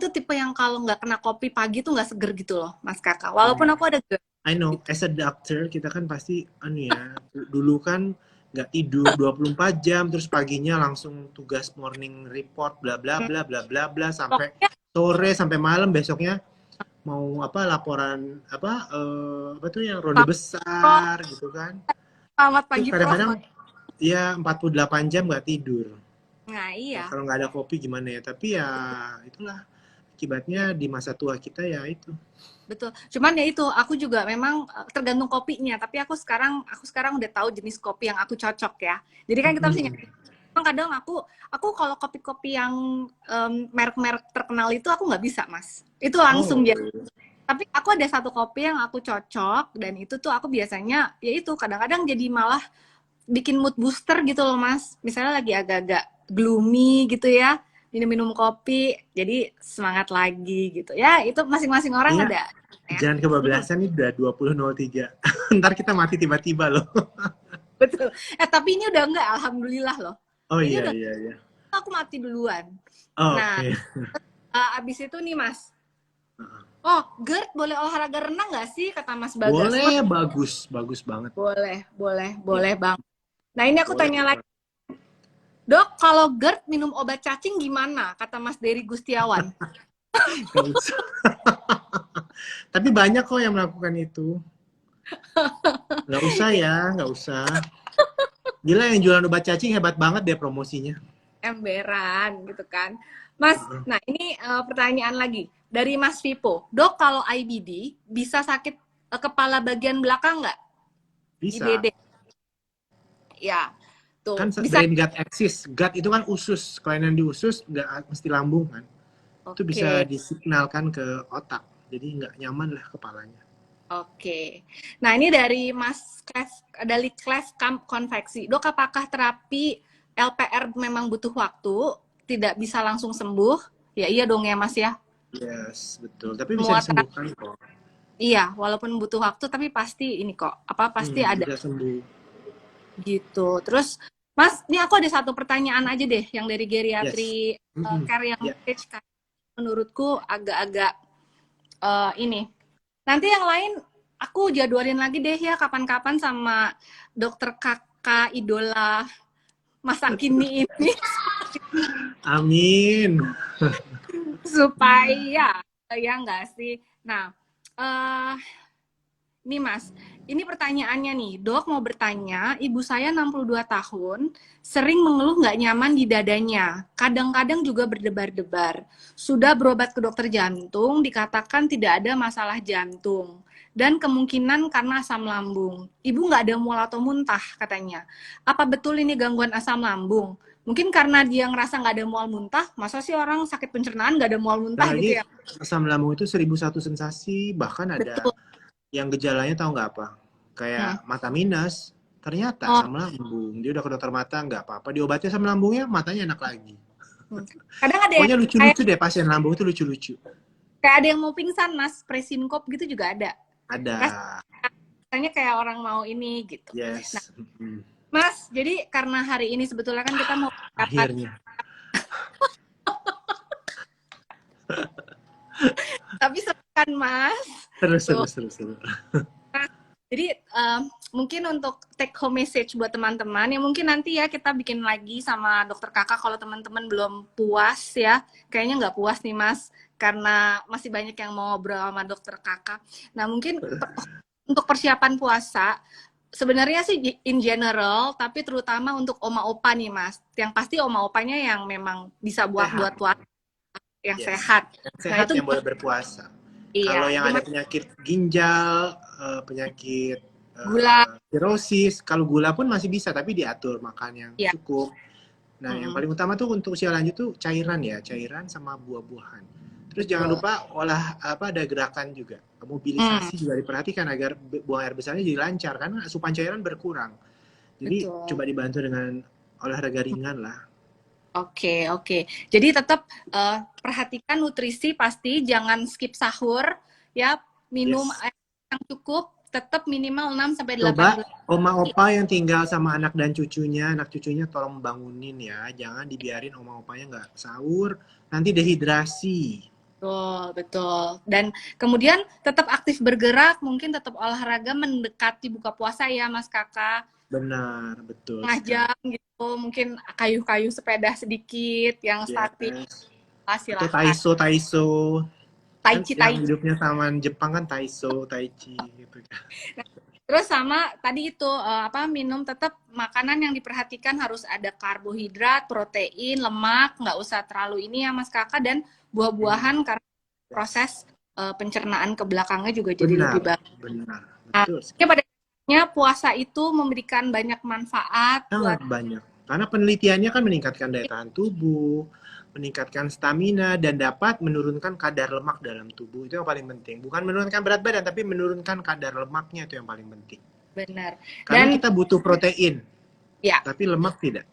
tipe yang kalau nggak kena kopi pagi tuh nggak seger gitu loh, Mas Kakak. Walaupun aku ada GERD. I know, as a doctor kita kan pasti ya, dulu kan nggak tidur 24 jam, terus paginya langsung tugas morning report bla bla bla bla bla bla sampai Pokoknya sore sampai malam, besoknya mau apa laporan apa tuh yang ronde prof, besar gitu kan. selamat Itu pagi prof. kadang-kadang ya 48 jam nggak tidur. Nah Ya, iya, kalau nggak ada kopi gimana ya, tapi ya itulah akibatnya di masa tua kita ya itu. betul. Cuman ya itu, aku juga memang tergantung kopinya. Tapi aku sekarang udah tahu jenis kopi yang aku cocok ya. Jadi kan kita mesti Mm-mm. nyari. Emang kadang aku kalau kopi-kopi yang merek-merek terkenal itu aku nggak bisa, Mas. Itu langsung Oh, jadi. Tapi aku ada satu kopi yang aku cocok dan itu tuh aku biasanya ya itu kadang-kadang jadi malah bikin mood booster gitu loh, Mas. Misalnya lagi agak-agak gloomy gitu ya, minum-minum kopi, jadi semangat lagi gitu. Ya, itu masing-masing orang ya ada ya. jangan Mm, kebablasan nih udah 20.03. Ntar kita mati tiba-tiba loh. betul. Tapi ini udah enggak, alhamdulillah loh. Oh Ini iya udah iya iya. aku mati duluan. Oh, Nah, oke. abis itu nih Mas. Oh, Gerd boleh olahraga renang nggak sih kata Mas Bagas? Boleh, Mas, bagus, bagus banget. boleh bang. Nah ini aku Boleh tanya lagi, banget. Dok, kalau GERD minum obat cacing gimana? Kata Mas Dery Gustiawan. Nggak usah. Tapi banyak kok yang melakukan itu. Nggak usah ya, nggak usah. Gila yang jualan obat cacing hebat banget deh promosinya. Emberan gitu kan. Mas, nah ini pertanyaan lagi dari Mas Vipo. Dok, kalau IBD bisa sakit kepala bagian belakang nggak? Bisa. IBD. Ya, Kan tuh bisa. brain gut axis. Gut itu kan usus. Kelainan di usus nggak mesti lambung kan. Itu bisa Oke, disignalkan ke otak. Jadi nggak nyaman lah kepalanya. oke. Nah ini dari Mas Kles, dari Kles Konveksi. Dok, apakah terapi LPR memang butuh waktu? Tidak bisa langsung sembuh? Ya iya dong ya Mas ya. Yes, betul. Tapi bisa Semua terapi, disembuhkan kok. iya, walaupun butuh waktu, tapi pasti ini kok, apa pasti ada Bisa sembuh. gitu. Terus, Mas, ini aku ada satu pertanyaan aja deh, yang dari Yes. geriatri care yang Ya. stage kan, menurutku agak-agak ini. Nanti yang lain aku jadwalin lagi deh ya kapan-kapan sama dokter kakak idola masa kini ini Amin. supaya ya enggak sih. Nah, eh nih Mas, ini pertanyaannya nih. Dok mau bertanya, ibu saya 62 tahun, sering mengeluh nggak nyaman di dadanya. Kadang-kadang juga berdebar-debar. Sudah berobat ke dokter jantung, dikatakan tidak ada masalah jantung. Dan kemungkinan karena asam lambung. Ibu nggak ada mual atau muntah katanya. Apa betul ini gangguan asam lambung? Mungkin karena dia ngerasa nggak ada mual muntah, masa sih orang sakit pencernaan nggak ada mual muntah gitu Apalagi ya? asam lambung itu 1001 sensasi, bahkan ada Betul. yang gejalanya tahu nggak apa? Hmm. Kayak mata minus, ternyata Oh, asam lambung. Dia udah ke dokter mata, nggak apa-apa. Diobatnya asam lambungnya, matanya enak lagi. hmm. Kadang ada yang Pokoknya kayak lucu-lucu deh, pasien lambung itu lucu-lucu. kayak ada yang mau pingsan mas, presinkop gitu juga ada. Ada, Rasanya kayak orang mau ini gitu. Nah yes. mas, jadi karena hari ini sebetulnya kan kita mau dapat, Akhirnya. tapi kan mas Terus, tuh. terus, terus, terus. Jadi mungkin untuk take home message buat teman-teman ya mungkin nanti ya kita bikin lagi sama dokter kakak kalau teman-teman belum puas ya, kayaknya nggak puas nih mas karena masih banyak yang mau ngobrol sama dokter kakak. Nah mungkin untuk persiapan puasa sebenarnya sih in general, tapi terutama untuk oma opa nih mas. Yang pasti oma opanya yang memang bisa buat Sehat, puasa yang yes. sehat. Yang Nah sehat itu yang boleh berpuasa. iya, Kalau yang ada gimana penyakit ginjal, penyakit gula? sirosis, kalau gula pun masih bisa, tapi diatur makan yang Iya. cukup. Nah, yang Mm-mm. paling utama tuh untuk usia lanjut tuh cairan ya, cairan sama buah-buahan. Terus jangan Betul. lupa ada gerakan juga. Hmm, Mobilisasi juga diperhatikan agar buang air besarnya jadi lancar karena asupan cairan berkurang. Jadi betul. coba dibantu dengan olahraga ringan lah. Oke, oke. Jadi tetap perhatikan nutrisi pasti, jangan skip sahur, ya, minum Yes. air yang cukup, tetap minimal 6 sampai Coba 18 oma jam. opa yang tinggal sama anak cucunya tolong bangunin ya. Jangan dibiarin oma opanya nggak sahur, nanti dehidrasi. Betul, betul. Dan kemudian tetap aktif bergerak, mungkin tetap olahraga mendekati buka puasa ya, Mas Kakak. Benar, betul Setengah sekali. jam gitu, mungkin kayu-kayu sepeda sedikit, yang statis, Yes. Atau silahkan. Taiso, Taiso. Tai Kan Chi, yang Tai Chi. hidupnya sama Jepang kan Taiso, Tai Chi gitu kan. Terus sama tadi itu apa, minum tetap makanan yang diperhatikan harus ada karbohidrat, protein, lemak, nggak usah terlalu ini ya Mas Kakak, dan buah-buahan karena Yes. proses pencernaan ke belakangnya juga jadi lebih Benar, baik. benar. Nah, Betul ya sekali. pada akhirnya puasa itu memberikan banyak manfaat Sangat buat banyak. Karena penelitiannya kan meningkatkan daya tahan tubuh, meningkatkan stamina, dan dapat menurunkan kadar lemak dalam tubuh. Itu yang paling penting. Bukan menurunkan berat badan, tapi menurunkan kadar lemaknya itu yang paling penting. benar. Karena Dan kita butuh protein, ya, tapi lemak tidak.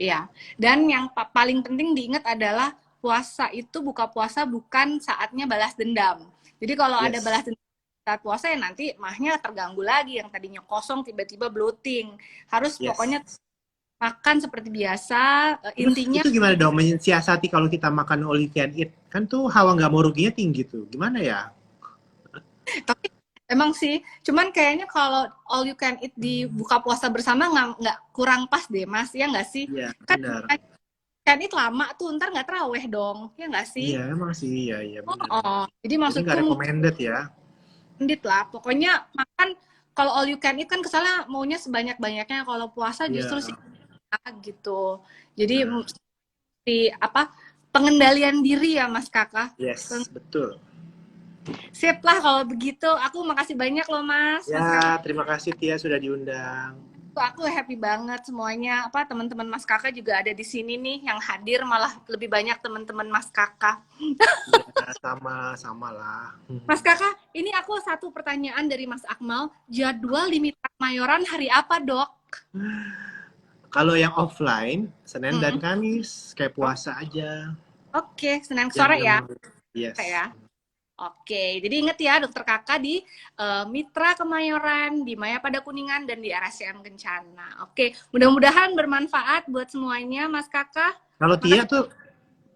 ya. Dan yang paling penting diingat adalah puasa itu, buka puasa bukan saatnya balas dendam. Jadi kalau ada Yes. balas dendam saat puasa ya nanti mahnya terganggu lagi, yang tadinya kosong tiba-tiba bloating. Harus Yes. pokoknya makan seperti biasa, Terus intinya. itu gimana dong mensiasati kalau kita makan all you can eat? Kan tuh hawa nggak mau ruginya tinggi tuh. Gimana ya? Tapi emang sih, cuman kayaknya kalau all you can eat di buka puasa bersama nggak kurang pas deh Mas, ya nggak sih? Iya, Kan benar. can eat lama tuh, ntar nggak terawih dong, ya nggak Iya, sih? emang sih. Iya, iya, Oh, benar. oh. Jadi Jadi nggak maksudku recommended ya. mendit lah, pokoknya makan. Kalau all you can eat kan kesannya maunya sebanyak-banyaknya, kalau puasa justru sih Iya, gitu. Jadi nah, di apa, pengendalian diri ya Mas Kakak. yes, betul. Sip lah kalau begitu. Aku makasih banyak loh Mas Kakak. Ya, terima kasih Tia sudah diundang. Aku happy banget semuanya. Apa, teman-teman Mas Kakak juga ada di sini nih yang hadir, malah lebih banyak teman-teman Mas Kakak. Ya, sama-sama lah. Mas Kakak, ini aku satu pertanyaan dari Mas Akmal. Jadwal di Mitra Mayoran hari apa, Dok? Kalau yang offline, Senin dan Hmm. Kamis, kayak Oh, puasa aja. oke, Senin sore ya. Jam-jam, yes. Ya. Oke, jadi inget ya dokter kakak di Mitra Kemayoran, di Maya Pada Kuningan, dan di RSCM Kencana. Oke, mudah-mudahan bermanfaat buat semuanya, Mas Kakak. Kalau Tia Makasih. tuh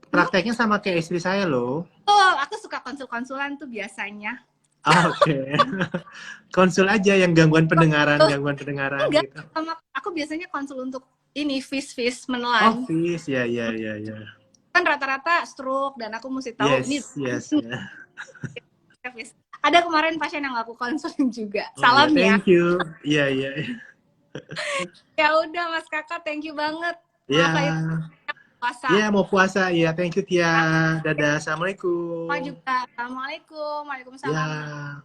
prakteknya sama kayak istri saya loh. Oh, aku suka konsul-konsulan tuh biasanya. Oke. Konsul aja yang Oh, gangguan pendengaran enggak, gitu. sama aku biasanya konsul untuk ini vis Oh, menelan. fish, ya, ya, ya, ya. Kan rata-rata stroke, dan aku mesti tahu ini Yes, yes, ya. vis. Ada kemarin pasien yang aku konsulin juga. Oh ya, Salam ya. thank you. Iya, iya. Ya udah Mas Kakak, thank you banget. Maaf lahir Ya, puasa. ya mau puasa ya. Thank you Tia. Dadah. Assalamualaikum. Juga. Assalamualaikum. Waalaikumsalam. Ya.